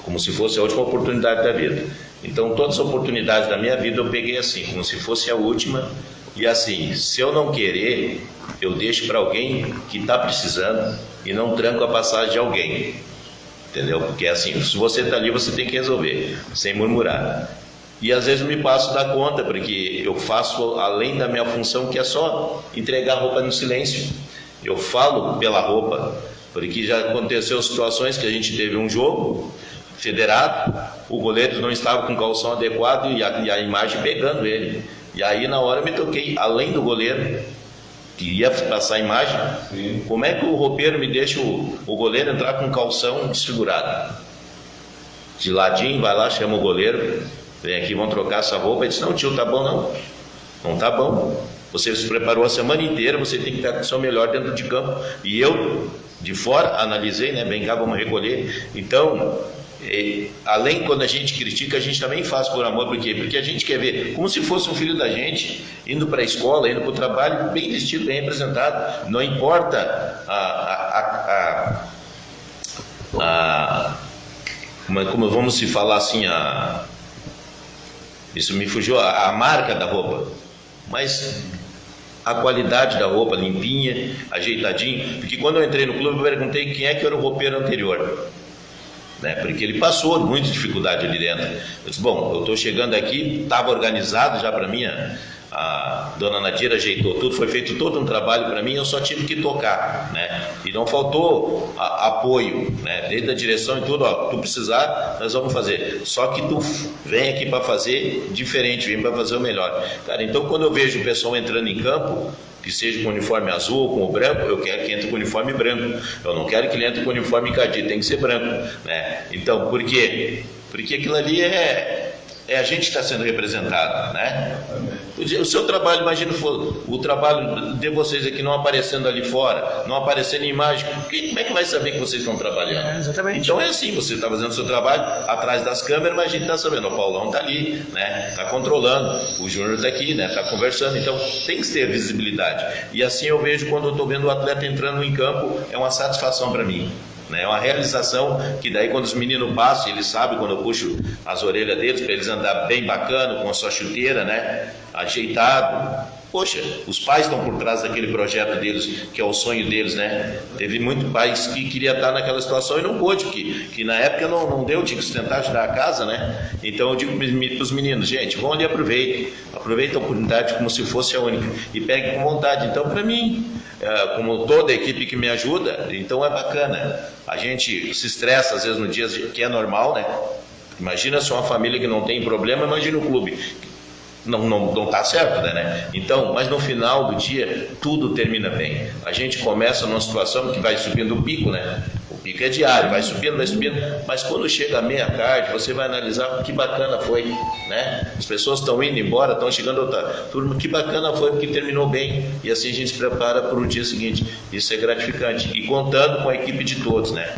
como se fosse a última oportunidade da vida. Então, todas as oportunidades da minha vida eu peguei assim, como se fosse a última, e assim, se eu não querer, eu deixo para alguém que está precisando e não tranco a passagem de alguém, entendeu? Porque assim, se você está ali, você tem que resolver, sem murmurar. E às vezes eu me passo da conta, porque eu faço além da minha função, que é só entregar a roupa no silêncio. Eu falo pela roupa, porque já aconteceu situações que a gente teve um jogo federado, o goleiro não estava com o calção adequado e a imagem pegando ele. E aí na hora eu me toquei, além do goleiro, que ia passar a imagem, como é que o roupeiro me deixa o goleiro entrar com o calção desfigurado? De ladinho, vai lá, chama o goleiro, vem aqui, vão trocar essa roupa. Ele disse, não tio, tá bom não, não tá bom. Você se preparou a semana inteira, você tem que estar com o seu melhor dentro de campo. E eu, de fora, analisei, né, vem cá, vamos recolher. Então, além quando a gente critica, a gente também faz por amor. Por quê? Porque a gente quer ver como se fosse um filho da gente indo para a escola, indo para o trabalho, bem vestido, bem representado. Não importa como vamos se falar assim, isso me fugiu, a marca da roupa, mas a qualidade da roupa, limpinha, ajeitadinho. Porque quando eu entrei no clube, eu perguntei quem é que era o roupeiro anterior, né? Porque ele passou muita dificuldade ali dentro. Eu disse, bom, eu estou chegando aqui, estava organizado já para mim, a dona Nadira ajeitou tudo, foi feito todo um trabalho para mim, eu só tive que tocar, né? E não faltou apoio, né? Desde a direção e tudo, ó, tu precisar, nós vamos fazer. Só que tu vem aqui para fazer diferente, vem para fazer o melhor. Cara, então quando eu vejo o pessoal entrando em campo, que seja com o uniforme azul, com o branco, eu quero que entre com o uniforme branco. Eu não quero que ele entre com o uniforme encadido, tem que ser branco, né? Então, por quê? Porque aquilo ali é a gente que está sendo representado, né? O seu trabalho, imagina o trabalho de vocês aqui não aparecendo ali fora, não aparecendo em imagem, como é que vai saber que vocês estão trabalhando? Exatamente. Então é assim, você está fazendo o seu trabalho atrás das câmeras, mas a gente está sabendo, o Paulão está ali, né? Está controlando, o Júnior está aqui, né? Está conversando, então tem que ter visibilidade. E assim eu vejo quando eu estou vendo o atleta entrando em campo, é uma satisfação para mim. É uma realização que daí quando os meninos passam, eles sabem quando eu puxo as orelhas deles para eles andar bem bacana, com a sua chuteira, né, ajeitado. Poxa, os pais estão por trás daquele projeto deles, que é o sonho deles, né? Teve muitos pais que queria estar naquela situação e não pôde, porque na época não deu, tinha que sustentar, ajudar a casa, né? Então eu digo para os meninos, gente, vão ali, aproveita a oportunidade como se fosse a única e pegue com vontade. Então para mim, como toda a equipe que me ajuda, então é bacana. A gente se estressa às vezes no dia que é normal, né? Imagina se uma família que não tem problema, imagina o clube. Não está certo, né? Então, mas no final do dia, tudo termina bem. A gente começa numa situação que vai subindo o pico, né? O pico é diário, vai subindo, mas quando chega a meia-tarde, você vai analisar que bacana foi, né? As pessoas estão indo embora, estão chegando outra turma, que bacana foi, porque terminou bem, e assim a gente se prepara para o dia seguinte. Isso é gratificante, e contando com a equipe de todos, né?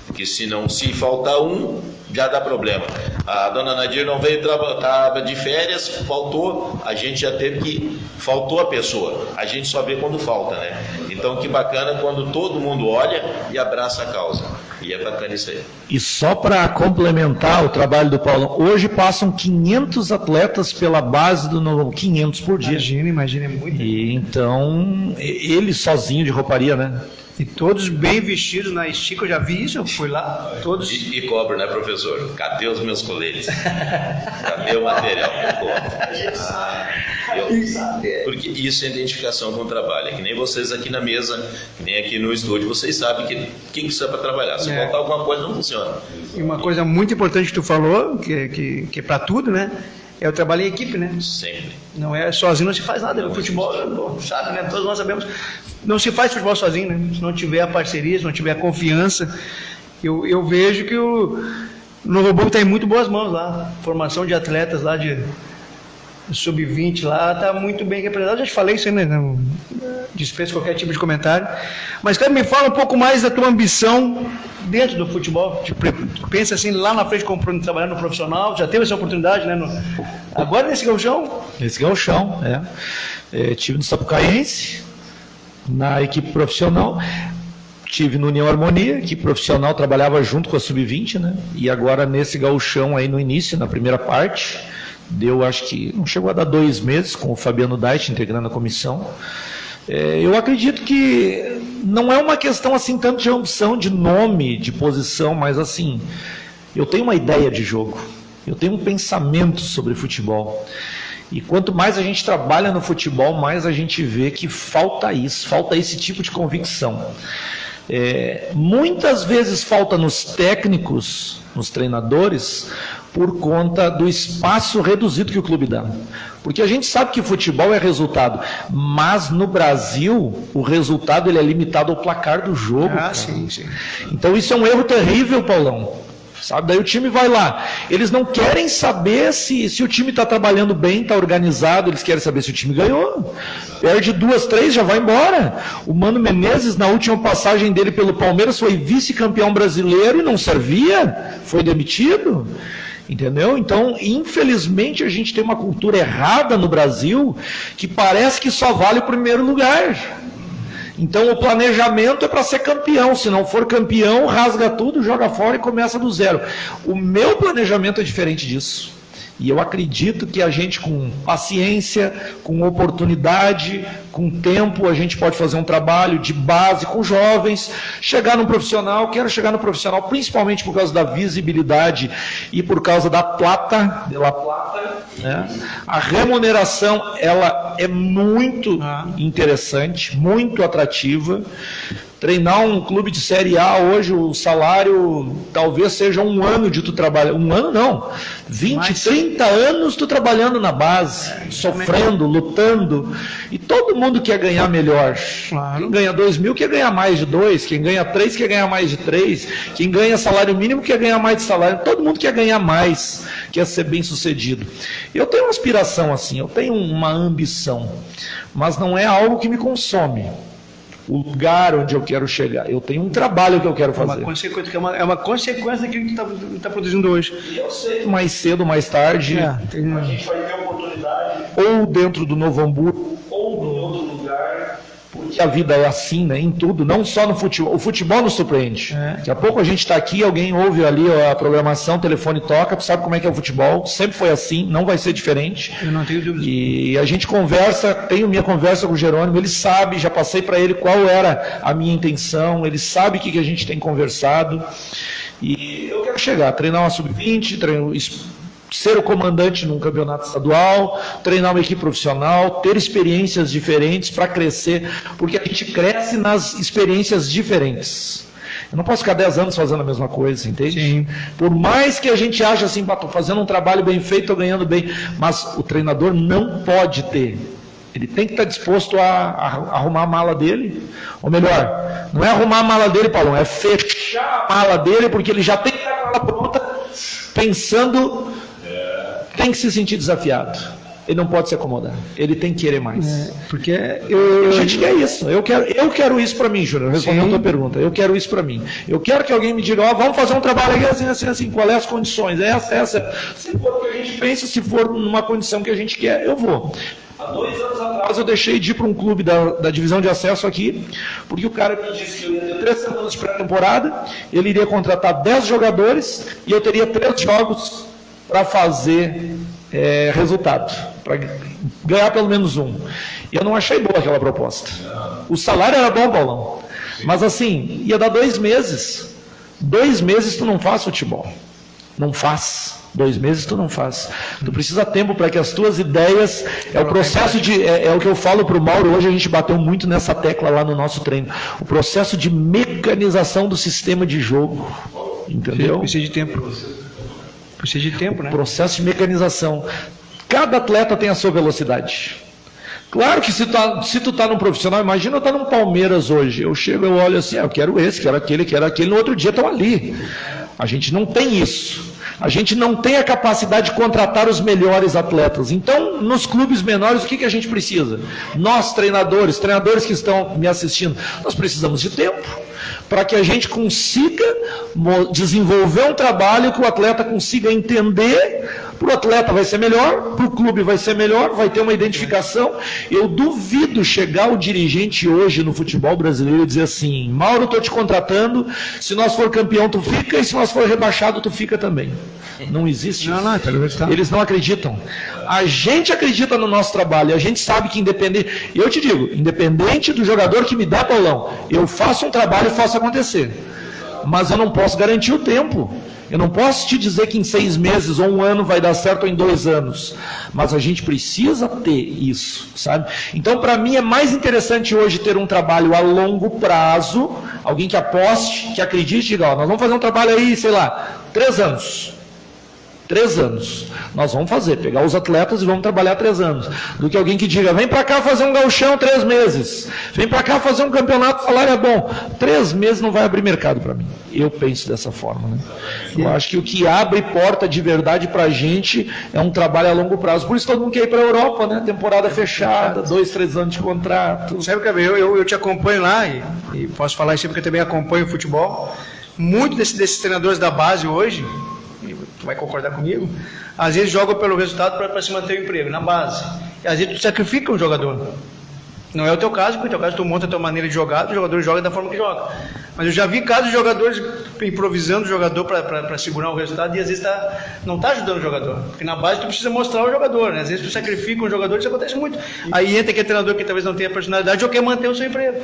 Porque se faltar um, já dá problema. A dona Nadir não veio, estava de férias, faltou, a gente já teve que... Faltou a pessoa, a gente só vê quando falta, né? Então que bacana quando todo mundo olha e abraça a causa. E é bacana isso aí. E só para complementar o trabalho do Paulão, hoje passam 500 atletas pela base do Novo, 500 por dia. Imagina, é muito. E então, ele sozinho de rouparia, né? E todos bem vestidos na estica, eu já vi isso, eu fui lá, todos... E cobro, né, professor? Cadê os meus coletes? Cadê o material que eu cobro? Porque isso é identificação com o trabalho. É que nem vocês aqui na mesa, que nem aqui no estúdio, vocês sabem que precisa para trabalhar. Se faltar alguma coisa, não funciona. E uma coisa muito importante que tu falou, que é para tudo, né? É o trabalho em equipe, né? Sempre. Não é sozinho, não se faz nada. O futebol, sabe, né? Todos nós sabemos. Não se faz futebol sozinho, né? Se não tiver a parceria, se não tiver a confiança. Eu vejo que o Novo Hamburgo está em muito boas mãos lá. Formação de atletas lá o Sub-20 lá está muito bem representado. Já te falei isso aí, né? Não dispenso qualquer tipo de comentário. Mas, cara, me fala um pouco mais da tua ambição dentro do futebol. Tipo, pensa assim, lá na frente, trabalhando no profissional. Já teve essa oportunidade, né? Agora nesse gauchão? Nesse gauchão, tive no Sapucaense, na equipe profissional. Tive no União Harmonia, que profissional trabalhava junto com a Sub-20, né? E agora nesse gauchão aí no início, na primeira parte, deu, acho que não chegou a dar 2 meses com o Fabiano Dait integrando a comissão. Eu acredito que não é uma questão assim tanto de ambição, de nome, de posição, mas assim, eu tenho uma ideia de jogo, eu tenho um pensamento sobre futebol. E quanto mais a gente trabalha no futebol, mais a gente vê que falta isso, falta esse tipo de convicção. Muitas vezes falta nos técnicos, nos treinadores, por conta do espaço reduzido que o clube dá. Porque a gente sabe que futebol é resultado, mas no Brasil o resultado ele é limitado ao placar do jogo. Sim. Então isso é um erro terrível, Paulão. Sabe? Daí o time vai lá. Eles não querem saber se o time está trabalhando bem, está organizado, eles querem saber se o time ganhou. Perde 2, 3, já vai embora. O Mano Menezes, na última passagem dele pelo Palmeiras, foi vice-campeão brasileiro e não servia, foi demitido. Entendeu? Então, infelizmente, a gente tem uma cultura errada no Brasil que parece que só vale o primeiro lugar. Então, o planejamento é para ser campeão. Se não for campeão, rasga tudo, joga fora e começa do zero. O meu planejamento é diferente disso. E eu acredito que a gente, com paciência, com oportunidade, com tempo, a gente pode fazer um trabalho de base com jovens, chegar no profissional. Quero chegar no profissional principalmente por causa da visibilidade e por causa da plata, né? A remuneração, ela é muito interessante, muito atrativa. Treinar um clube de Série A hoje, o salário talvez seja 1 ano de tu trabalhar. 1 ano não, 20, 30 anos tu trabalhando na base, sofrendo, lutando. E todo mundo quer ganhar melhor. Quem ganha 2 mil quer ganhar mais de 2, quem ganha 3 quer ganhar mais de 3, quem ganha salário mínimo quer ganhar mais de salário. Todo mundo quer ganhar mais, quer ser bem sucedido. Eu tenho uma aspiração assim, eu tenho uma ambição, mas não é algo que me consome. O lugar onde eu quero chegar. Eu tenho um trabalho que eu quero fazer. É uma consequência daquilo que tu está produzindo hoje. E eu sei, mais cedo, mais tarde, a gente vai ter oportunidade, ou dentro do Novo Hamburgo, ou em outro lugar, porque a vida é assim, né? Em tudo, não só no futebol. O futebol nos surpreende. Daqui a pouco a gente está aqui, alguém ouve ali a programação, o telefone toca, tu sabe como é que é o futebol, sempre foi assim, não vai ser diferente. Eu não tenho dúvida. E a gente conversa, tenho minha conversa com o Jerônimo, ele sabe, já passei para ele qual era a minha intenção, ele sabe o que a gente tem conversado. E eu quero chegar, treinar uma sub-20, ser o comandante num campeonato estadual, treinar uma equipe profissional, ter experiências diferentes para crescer, porque a gente cresce nas experiências diferentes. Eu não posso ficar 10 anos fazendo a mesma coisa, entende? Sim. Por mais que a gente ache assim, estou fazendo um trabalho bem feito, estou ganhando bem, mas o treinador não pode ter. Ele tem que estar disposto a arrumar a mala dele, ou melhor, não é arrumar a mala dele, Paulo, é fechar a mala dele, porque ele já tem que estar com ela pronta, pensando, tem que se sentir desafiado. Ele não pode se acomodar, ele tem que querer mais. Porque a gente quer isso. Eu quero isso para mim, Júnior, respondendo a tua pergunta. Eu quero isso para mim. Eu quero que alguém me diga, vamos fazer um trabalho aqui assim, qual é as condições? Essa. Se for o que a gente pensa, se for numa condição que a gente quer, eu vou. Há 2 anos atrás eu deixei de ir para um clube da divisão de acesso aqui, porque o cara me disse que eu ia ter 3 semanas de pré-temporada, ele iria contratar 10 jogadores e eu teria 3 jogos para fazer resultado, para ganhar pelo menos 1. E eu não achei boa aquela proposta. O salário era bom, Paulão, mas assim, ia dar 2 meses. 2 meses tu não faz futebol. Não faz. 2 meses tu não faz. Tu precisa de tempo para que as tuas ideias, o processo de, é o que eu falo para o Mauro, hoje a gente bateu muito nessa tecla lá no nosso treino, o processo de mecanização do sistema de jogo, entendeu? Precisa de tempo. Precisa de tempo, né? Processo de mecanização. Cada atleta tem a sua velocidade. Claro que se tu tá num profissional, imagina eu estar num Palmeiras hoje, eu chego, eu olho assim, eu quero esse, quero aquele, no outro dia estão ali. A gente não tem isso. A gente não tem a capacidade de contratar os melhores atletas. Então, nos clubes menores, o que a gente precisa? Nós, treinadores que estão me assistindo, nós precisamos de tempo para que a gente consiga desenvolver um trabalho que o atleta consiga entender. Para o atleta vai ser melhor, para o clube vai ser melhor, vai ter uma identificação. Eu duvido chegar o dirigente hoje no futebol brasileiro e dizer assim: Mauro, estou te contratando, se nós for campeão tu fica, e se nós for rebaixado tu fica também. Não existe isso. Eles não acreditam. A gente acredita no nosso trabalho, a gente sabe que independente, eu te digo, independente do jogador que me dá bolão, eu faço um trabalho e faço acontecer. Mas eu não posso garantir o tempo. Eu não posso te dizer que em 6 meses ou 1 ano vai dar certo ou em 2 anos. Mas a gente precisa ter isso, sabe? Então, para mim, é mais interessante hoje ter um trabalho a longo prazo, alguém que aposte, que acredite, diga, ó, nós vamos fazer um trabalho aí, sei lá, 3 anos. 3 anos. Nós vamos pegar os atletas e vamos trabalhar 3 anos. Do que alguém que diga, vem para cá fazer um gauchão 3 meses. Vem para cá fazer um campeonato, o salário é bom. 3 meses não vai abrir mercado para mim. Eu penso dessa forma, né? Eu acho que o que abre porta de verdade para a gente é um trabalho a longo prazo. Por isso todo mundo quer ir para a Europa, né? Temporada fechada, 2, 3 anos de contrato. Sabe, Gabriel, eu te acompanho lá e posso falar isso porque eu também acompanho o futebol. Muitos desses treinadores da base hoje, tu vai concordar comigo, às vezes jogam pelo resultado para se manter o emprego, na base. E às vezes tu sacrifica um jogador. Não é o teu caso, porque no teu caso tu monta a tua maneira de jogar, o jogador joga da forma que joga. Mas eu já vi casos de jogadores improvisando o jogador para segurar o resultado e às vezes não está ajudando o jogador. Porque na base tu precisa mostrar o jogador, né? Às vezes tu sacrifica um jogador, isso acontece muito. Aí entra aquele treinador que talvez não tenha personalidade ou quer manter o seu emprego.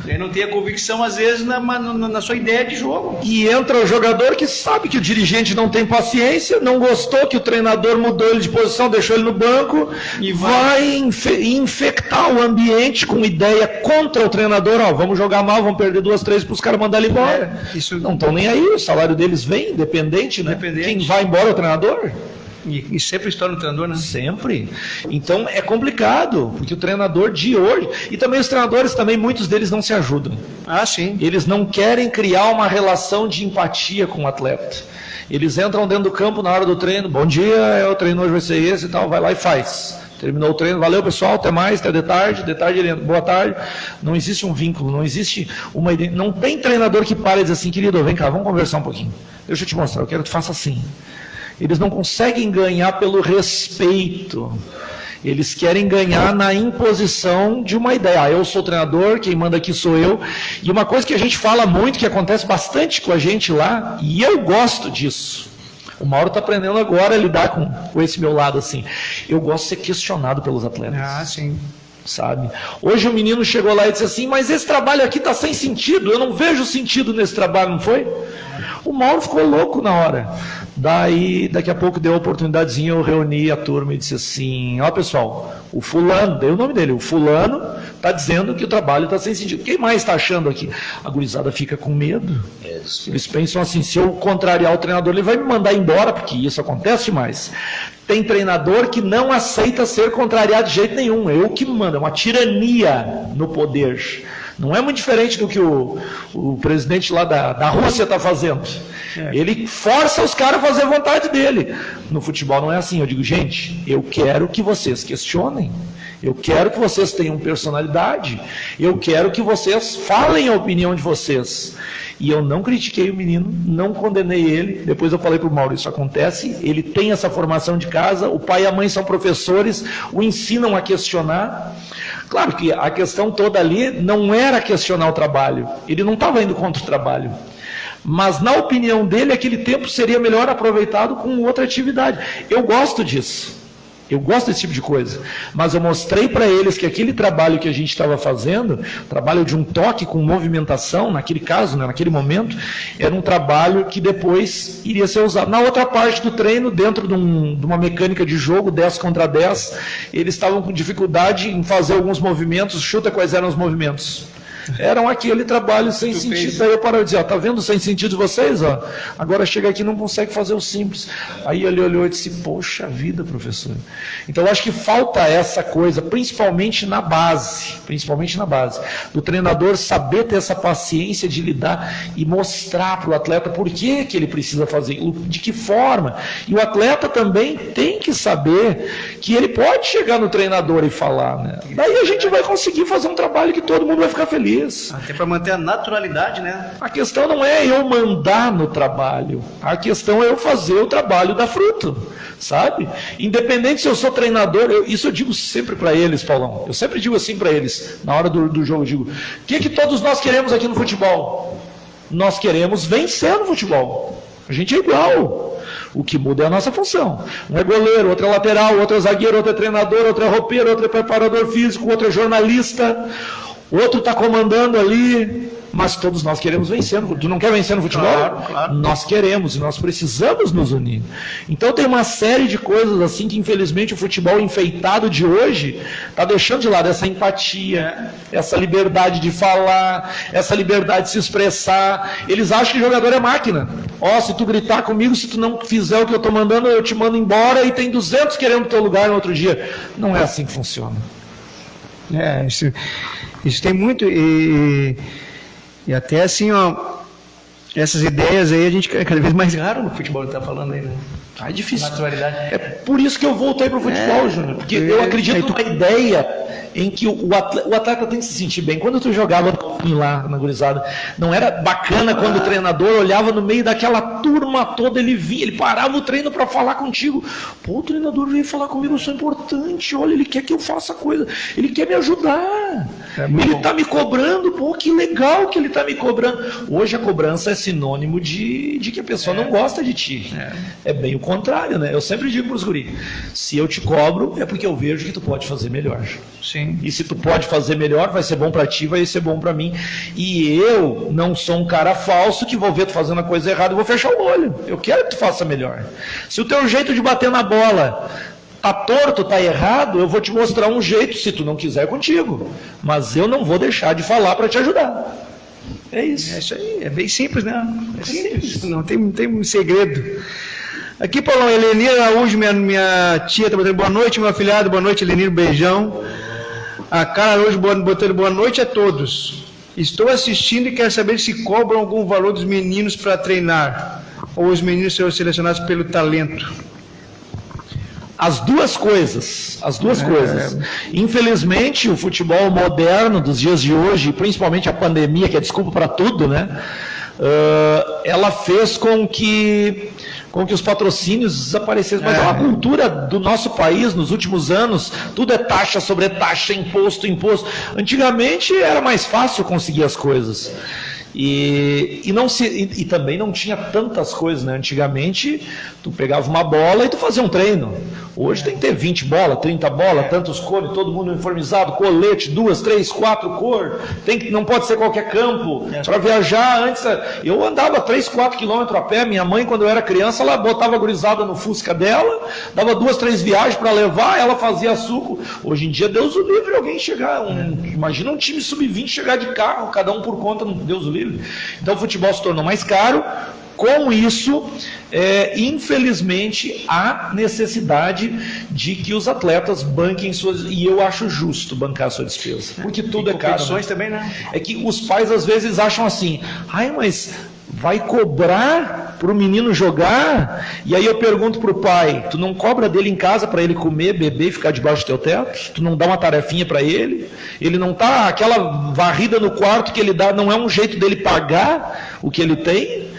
Ele não tem a convicção, às vezes, na sua ideia de jogo. E entra o jogador que sabe que o dirigente não tem paciência, não gostou que o treinador mudou ele de posição, deixou ele no banco, e vai infectar o ambiente com ideia contra o treinador. Ó, vamos jogar mal, vamos perder 2, 3 para os caras mandar ele embora. Isso não estão nem aí, o salário deles vem, independente, né? Quem vai embora é o treinador. E sempre estoura no treinador, né? Sempre. Então é complicado, porque o treinador de hoje, e também os treinadores, também muitos deles não se ajudam. Ah, sim. Eles não querem criar uma relação de empatia com o atleta. Eles entram dentro do campo na hora do treino, bom dia, o treino hoje vai ser esse e tal, vai lá e faz. Terminou o treino, valeu pessoal, até mais, até de tarde ele entra, boa tarde. Não existe um vínculo, não existe uma ideia. Não tem treinador que para e diz assim, querido, vem cá, vamos conversar um pouquinho. Deixa eu te mostrar, eu quero que tu faça assim. Eles não conseguem ganhar pelo respeito. Eles querem ganhar na imposição de uma ideia. Ah, eu sou o treinador, quem manda aqui sou eu. E uma coisa que a gente fala muito, que acontece bastante com a gente lá, e eu gosto disso. O Mauro está aprendendo agora a lidar com esse meu lado assim. Eu gosto de ser questionado pelos atletas. Ah, sim. Sabe? Hoje o menino chegou lá e disse assim, mas esse trabalho aqui está sem sentido, eu não vejo sentido nesse trabalho, não foi? O Mauro ficou louco na hora. Daí, daqui a pouco deu a oportunidadezinha, eu reuni a turma e disse assim, ó pessoal, o fulano, dei o nome dele, o fulano está dizendo que o trabalho está sem sentido. Quem mais está achando aqui? A gurizada fica com medo. Eles pensam assim, se eu contrariar o treinador, ele vai me mandar embora, porque isso acontece demais. Tem treinador que não aceita ser contrariado de jeito nenhum, eu que mando, é uma tirania no poder. Não é muito diferente do que o presidente lá da Rússia está fazendo. Ele força os caras a fazer a vontade dele. No futebol não é assim. Eu digo, gente, eu quero que vocês questionem. Eu quero que vocês tenham personalidade. Eu quero que vocês falem a opinião de vocês. E eu não critiquei o menino, não condenei ele. Depois eu falei para o Mauro, isso acontece. Ele tem essa formação de casa. O pai e a mãe são professores, o ensinam a questionar. Claro que a questão toda ali não era questionar o trabalho. Ele não estava indo contra o trabalho. Mas na opinião dele, aquele tempo seria melhor aproveitado com outra atividade. Eu gosto disso. Eu gosto desse tipo de coisa. Mas eu mostrei para eles que aquele trabalho que a gente estava fazendo, trabalho de um toque com movimentação, naquele caso, né, naquele momento, era um trabalho que depois iria ser usado. Na outra parte do treino, dentro de uma mecânica de jogo, 10 contra 10, eles estavam com dificuldade em fazer alguns movimentos. Chuta quais eram os movimentos. Eram aquele trabalho sem sentido. Daí eu parei de dizer, ó, tá vendo sem sentido de vocês? Ó? Agora chega aqui e não consegue fazer o simples. Aí ele olhou e disse, poxa vida, professor. Então eu acho que falta essa coisa, principalmente na base, do treinador saber ter essa paciência de lidar e mostrar para o atleta por que ele precisa fazer, de que forma. E o atleta também tem que saber que ele pode chegar no treinador e falar, né? Daí a gente vai conseguir fazer um trabalho que todo mundo vai ficar feliz. Até para manter a naturalidade, né? A questão não é eu mandar no trabalho, a questão é eu fazer o trabalho dar fruto, sabe? Independente se eu sou treinador, isso eu digo sempre para eles, Paulão, eu sempre digo assim para eles, na hora do jogo, eu digo, o que todos nós queremos aqui no futebol? Nós queremos vencer no futebol, a gente é igual. O que muda é a nossa função. Um é goleiro, outro é lateral, outro é zagueiro, outro é treinador, outro é roupeiro, outro é preparador físico, outro é jornalista, outro está comandando ali, mas todos nós queremos vencer. Tu não quer vencer no futebol? Claro. Nós queremos e nós precisamos nos unir. Então tem uma série de coisas assim que infelizmente o futebol enfeitado de hoje está deixando de lado essa empatia, essa liberdade de falar, essa liberdade de se expressar. Eles acham que jogador é máquina. Ó, se tu gritar comigo, se tu não fizer o que eu estou mandando, eu te mando embora e tem 200 querendo o teu lugar no outro dia. Não é assim que funciona. Isso tem muito, e até assim, ó, essas ideias aí a gente cada vez mais raro no futebol está falando aí, né? É difícil. Naturalidade. É por isso que eu voltei para o futebol, Júnior, porque eu acredito numa ideia em que o atleta tem que se sentir bem. Quando tu jogava lá na gurizada, não era bacana quando o treinador olhava no meio daquela turma toda, ele vinha, ele parava o treino para falar contigo. Pô, o treinador veio falar comigo, eu sou importante, olha, ele quer que eu faça coisa, ele quer me ajudar. Ele está me cobrando, pô, que legal que ele está me cobrando. Hoje a cobrança é sinônimo de que a pessoa não gosta de ti. É bem o contrário, né? Eu sempre digo para os guris, se eu te cobro, é porque eu vejo que tu pode fazer melhor. Sim. E se tu pode fazer melhor, vai ser bom para ti, vai ser bom para mim. E eu não sou um cara falso que vou ver tu fazendo a coisa errada e vou fechar o olho. Eu quero que tu faça melhor. Se o teu jeito de bater na bola tá torto, tá errado, eu vou te mostrar um jeito, se tu não quiser, contigo. Mas eu não vou deixar de falar para te ajudar. É isso. É isso aí, é bem simples, né? É simples, não tem um segredo. Aqui, Paulão, Elenir Araújo, minha tia, tá botando boa noite, meu afilhado, boa noite, Elenir, beijão. A Cara Araújo botando boa noite a todos. Estou assistindo e quero saber se cobram algum valor dos meninos para treinar, ou os meninos serão selecionados pelo talento. As duas coisas. Infelizmente, o futebol moderno dos dias de hoje, principalmente a pandemia, que é desculpa para tudo, né? Ela fez com que os patrocínios desaparecessem. Mas é uma cultura do nosso país, nos últimos anos, tudo é taxa sobre taxa, imposto. Antigamente era mais fácil conseguir as coisas. E também não tinha tantas coisas, né? Antigamente, tu pegava uma bola e tu fazia um treino. Hoje tem que ter 20 bolas, 30 bolas, tantos cores, todo mundo uniformizado, colete, 2, 3, 4 cores. Não pode ser qualquer campo. Para viajar, antes, eu andava 3, 4 quilômetros a pé. Minha mãe, quando eu era criança, ela botava a gurizada no Fusca dela, dava 2, 3 viagens para levar, ela fazia suco. Hoje em dia, Deus o livre, alguém chegar, imagina um time sub-20 chegar de carro, cada um por conta, Deus o livre. Então o futebol se tornou mais caro. Com isso, infelizmente, há necessidade de que os atletas banquem suas... E eu acho justo bancar a sua despesa, porque tudo é caro. Né? Também, né? É que os pais às vezes acham assim, mas vai cobrar para o menino jogar? E aí eu pergunto para o pai, tu não cobra dele em casa para ele comer, beber e ficar debaixo do teu teto? Tu não dá uma tarefinha para ele? Ele não tá, aquela varrida no quarto que ele dá, não é um jeito dele pagar o que ele tem?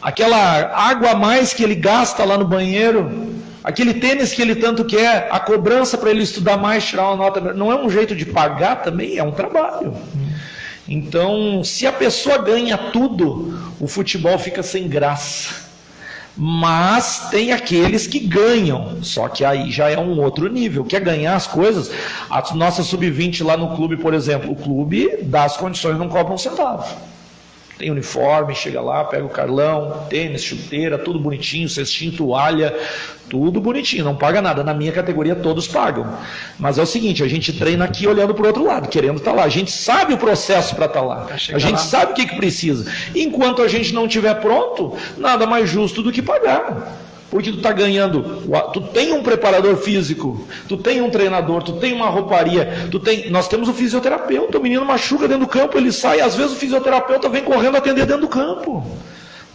Aquela água a mais que ele gasta lá no banheiro, aquele tênis que ele tanto quer, a cobrança para ele estudar mais, tirar uma nota, não é um jeito de pagar também? É um trabalho. Então, se a pessoa ganha tudo, o futebol fica sem graça. Mas tem aqueles que ganham, só que aí já é um outro nível. Quer ganhar as coisas? A nossa sub-20 lá no clube, por exemplo, o clube dá as condições, não cobra um centavo. Tem uniforme, chega lá, pega o Carlão, tênis, chuteira, tudo bonitinho, cestinho, toalha, tudo bonitinho, não paga nada. Na minha categoria todos pagam. Mas é o seguinte, a gente treina aqui olhando para o outro lado, querendo estar lá. A gente sabe o processo para estar lá. A gente sabe o que precisa. Enquanto a gente não estiver pronto, nada mais justo do que pagar. Porque tu está ganhando, tu tem um preparador físico, tu tem um treinador, tu tem uma rouparia, nós temos o fisioterapeuta, o menino machuca dentro do campo, ele sai, às vezes o fisioterapeuta vem correndo atender dentro do campo.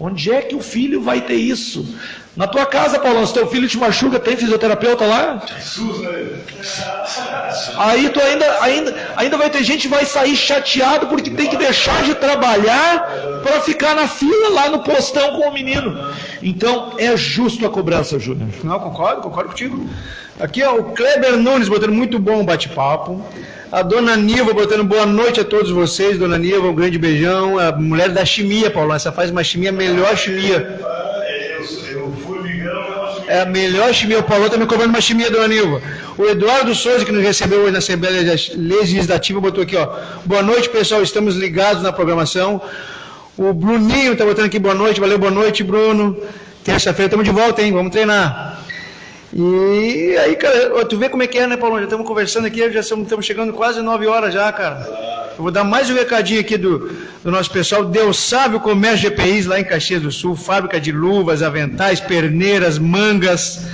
Onde é que o filho vai ter isso? Na tua casa, Paulão, se teu filho te machuca, tem fisioterapeuta lá? Aí tu ainda vai ter gente que vai sair chateado porque tem que deixar de trabalhar para ficar na fila lá no postão com o menino. Então, é justo a cobrança, Júnior. Não, concordo contigo. Aqui, ó, o Kleber Nunes botando muito bom o bate-papo. A dona Niva botando boa noite a todos vocês. Dona Niva, um grande beijão. A mulher da chimia, Paulo. Essa faz uma chimia, melhor chimia. Eu fui ligando. É a melhor chimia. O Paulo está me cobrando uma chimia, dona Niva. O Eduardo Souza, que nos recebeu hoje na Assembleia Legislativa, botou aqui, ó. Boa noite, pessoal. Estamos ligados na programação. O Bruninho está botando aqui boa noite. Valeu, boa noite, Bruno. Terça-feira estamos de volta, hein? Vamos treinar. E aí, cara, tu vê como é que é, né, Paulo? Já estamos conversando aqui, já estamos chegando quase 9 horas já, cara. Eu vou dar mais um recadinho aqui do nosso pessoal. Deus sabe o comércio de EPIs lá em Caxias do Sul, fábrica de luvas, aventais, perneiras, mangas,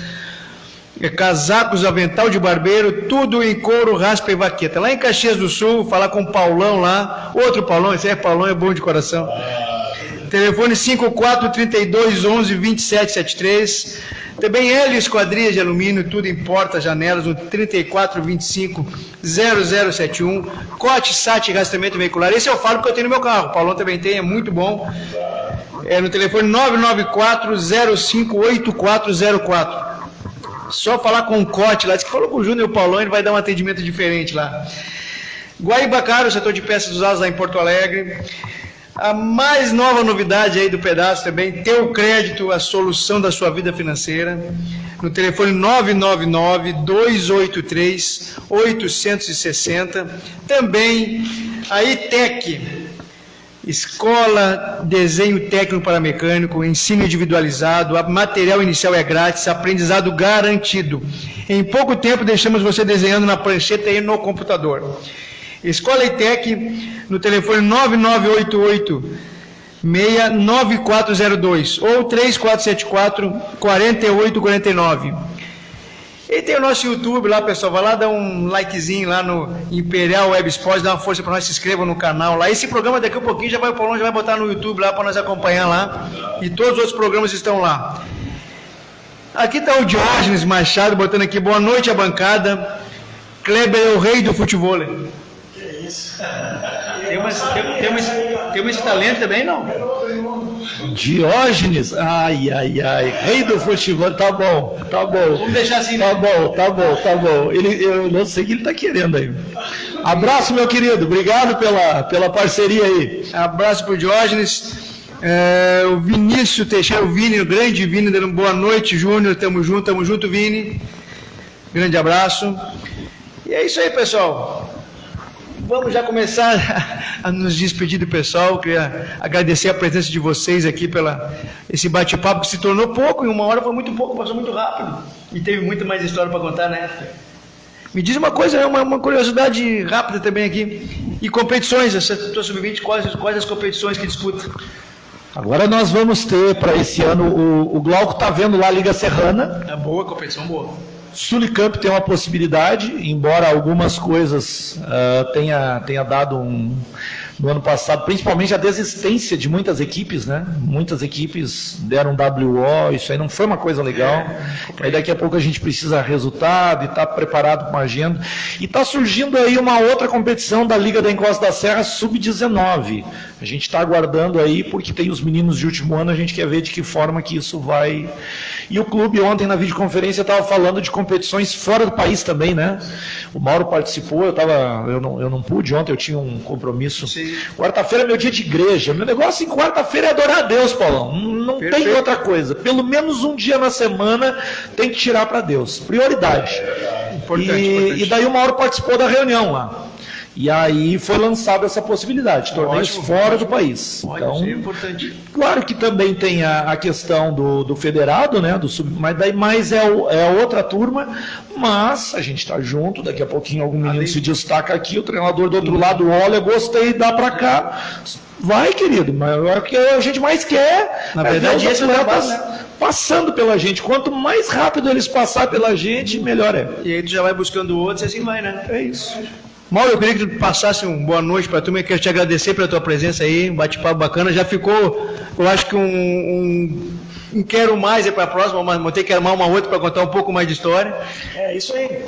casacos, avental de barbeiro, tudo em couro, raspa e vaqueta. Lá em Caxias do Sul, falar com o Paulão lá, outro Paulão, esse Paulão é bom de coração. Telefone 54-3211-2773. Também L Esquadrias de Alumínio, tudo em portas, janelas, no 3425-0071. Cote, SAT, rastreamento veicular. Esse eu falo porque eu tenho no meu carro. O Paulão também tem, é muito bom. É no telefone 994-058404. Só falar com o Cote lá. Diz que falou com o Júnior e o Paulão, ele vai dar um atendimento diferente lá. Guaibacaro, setor de peças usadas lá em Porto Alegre. A mais nova novidade aí do pedaço também, Teu Crédito, a solução da sua vida financeira, no telefone 999-283-860. Também a ITEC, Escola Desenho Técnico para Mecânico, ensino individualizado, material inicial é grátis, aprendizado garantido. Em pouco tempo deixamos você desenhando na prancheta e no computador. Escola ITEC, no telefone 9988-69402 ou 3474-4849. E tem o nosso YouTube lá, pessoal, vai lá dar um likezinho lá no Imperial Web Sports, dá uma força para nós, se inscrevam no canal lá. Esse programa daqui a pouquinho o Paulão já vai botar no YouTube lá para nós acompanhar lá, e todos os outros programas estão lá. Aqui está o Diógenes Machado botando aqui, boa noite à bancada. Kleber é o rei do futebol. Tem esse talento também, não? Diógenes, ai, rei do futebol, tá bom. Vamos deixar assim, né? Tá bom. Eu não sei o que ele tá querendo aí. Abraço, meu querido, obrigado pela parceria aí. Abraço pro Diógenes. O Vinícius Teixeira, o Vini, o grande Vini, dando boa noite, Júnior, tamo junto, Vini. Grande abraço. E é isso aí, pessoal. Vamos já começar a nos despedir do pessoal. Queria agradecer a presença de vocês aqui esse bate-papo que se tornou pouco, em 1 hora foi muito pouco, passou muito rápido. E teve muita mais história para contar, né? Me diz uma coisa, uma curiosidade rápida também aqui. E competições, essa tua sub-20, quais as competições que disputa? Agora nós vamos ter para esse ano, o Glauco está vendo lá a Liga Serrana. É boa, competição boa. Sulicamp tem uma possibilidade, embora algumas coisas tenha dado no ano passado, principalmente a desistência de muitas equipes, né? Muitas equipes deram WO, isso aí não foi uma coisa legal. Aí daqui a pouco a gente precisa resultado e está preparado com uma agenda. E está surgindo aí uma outra competição da Liga da Encosta da Serra, Sub-19. A gente está aguardando aí, porque tem os meninos de último ano, a gente quer ver de que forma que isso vai... E o clube ontem na videoconferência estava falando de competições fora do país também, né? O Mauro participou, eu não pude ontem, eu tinha um compromisso. Quarta-feira é meu dia de igreja. Meu negócio em quarta-feira é adorar a Deus, Paulão. Não tem outra coisa. Pelo menos um dia na semana tem que tirar para Deus. Prioridade. Importante. E daí o Mauro participou da reunião lá. E aí foi lançada essa possibilidade, torneios fora do país. Olha, isso é importante. Claro que também tem a questão do federado, né? Mas daí mais é outra turma, mas a gente está junto, daqui a pouquinho algum menino se destaca aqui, o treinador do outro lado olha, gostei, dá para cá. Vai, querido, mas o que a gente mais quer na verdade, esse atletas passando pela gente. Quanto mais rápido eles passar pela gente, melhor é. E aí tu já vai buscando outros e assim vai, né? É isso. Mauro, eu queria que tu passasse uma boa noite para a turma. Eu quero te agradecer pela tua presença aí, um bate-papo bacana. Já ficou, eu acho que um quero mais para a próxima, mas vou ter que armar uma outra para contar um pouco mais de história. É isso aí.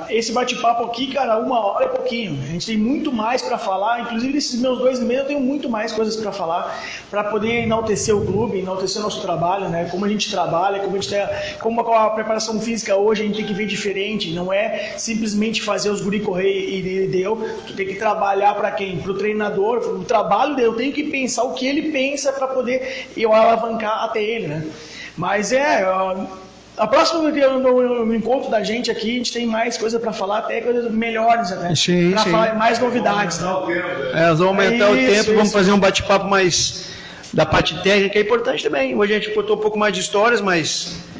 Esse bate-papo aqui, cara, 1 hora é pouquinho. A gente tem muito mais para falar. Inclusive, nesses meus 2 meses eu tenho muito mais coisas para falar, para poder enaltecer o clube, enaltecer o nosso trabalho, né? Como a gente trabalha, como a preparação física hoje a gente tem que ver diferente. Não é simplesmente fazer os guri correr e deu. Tu tem que trabalhar para quem? Para o treinador. O trabalho dele, eu tenho que pensar o que ele pensa para poder eu alavancar até ele, né? Mas a próxima no encontro da gente aqui, a gente tem mais coisa para falar, até coisas melhores, né? Sim, para sim. falar mais novidades, né? Nós vamos aumentar o tempo, vamos fazer um bate-papo mais da parte técnica, é importante também. Hoje a gente contou um pouco mais de histórias, mas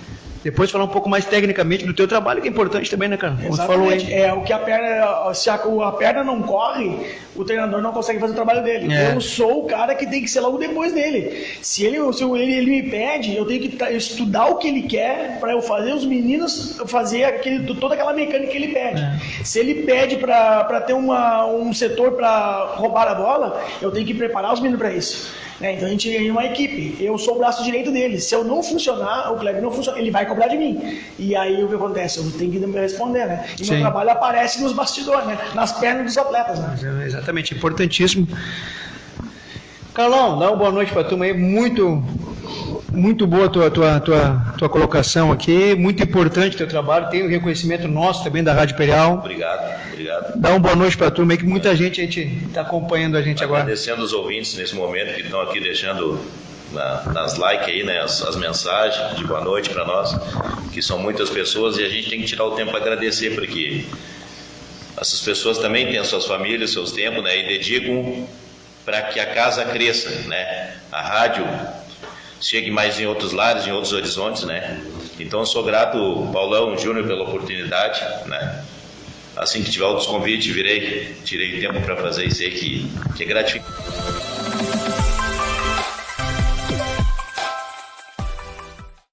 depois falar um pouco mais tecnicamente do teu trabalho, que é importante também, né, cara? Como tu falou aí. O que a perna, se a perna não corre, o treinador não consegue fazer o trabalho dele. Eu sou o cara que tem que ser logo depois dele. Se ele me pede, eu tenho que estudar o que ele quer para eu fazer os meninos fazer toda aquela mecânica que ele pede. Se ele pede para ter um setor para roubar a bola, eu tenho que preparar os meninos para isso. Então a gente é uma equipe, eu sou o braço direito dele. Se eu não funcionar, o Kleber não funciona, ele vai cobrar de mim. E aí o que acontece? Eu tenho que me responder, né? E meu trabalho aparece nos bastidores, né? Nas pernas dos atletas, né? Exatamente, importantíssimo. Carlão, dá uma boa noite para a turma aí, muito boa a tua colocação aqui, muito importante o teu trabalho, tem o reconhecimento nosso também da Rádio Imperial. Obrigado. Dá uma boa noite para a turma aí, que muita gente está acompanhando a gente agora. Agradecendo os ouvintes nesse momento que estão aqui deixando nas likes aí, né, as mensagens de boa noite para nós, que são muitas pessoas e a gente tem que tirar o tempo para agradecer, porque essas pessoas também têm as suas famílias, seus tempos, né, e dedicam para que a casa cresça, né, a rádio chegue mais em outros lares, em outros horizontes, né. Então eu sou grato, Paulão Júnior, pela oportunidade, né. Assim que tiver outros convites, tirei tempo para fazer isso aí que é gratificante.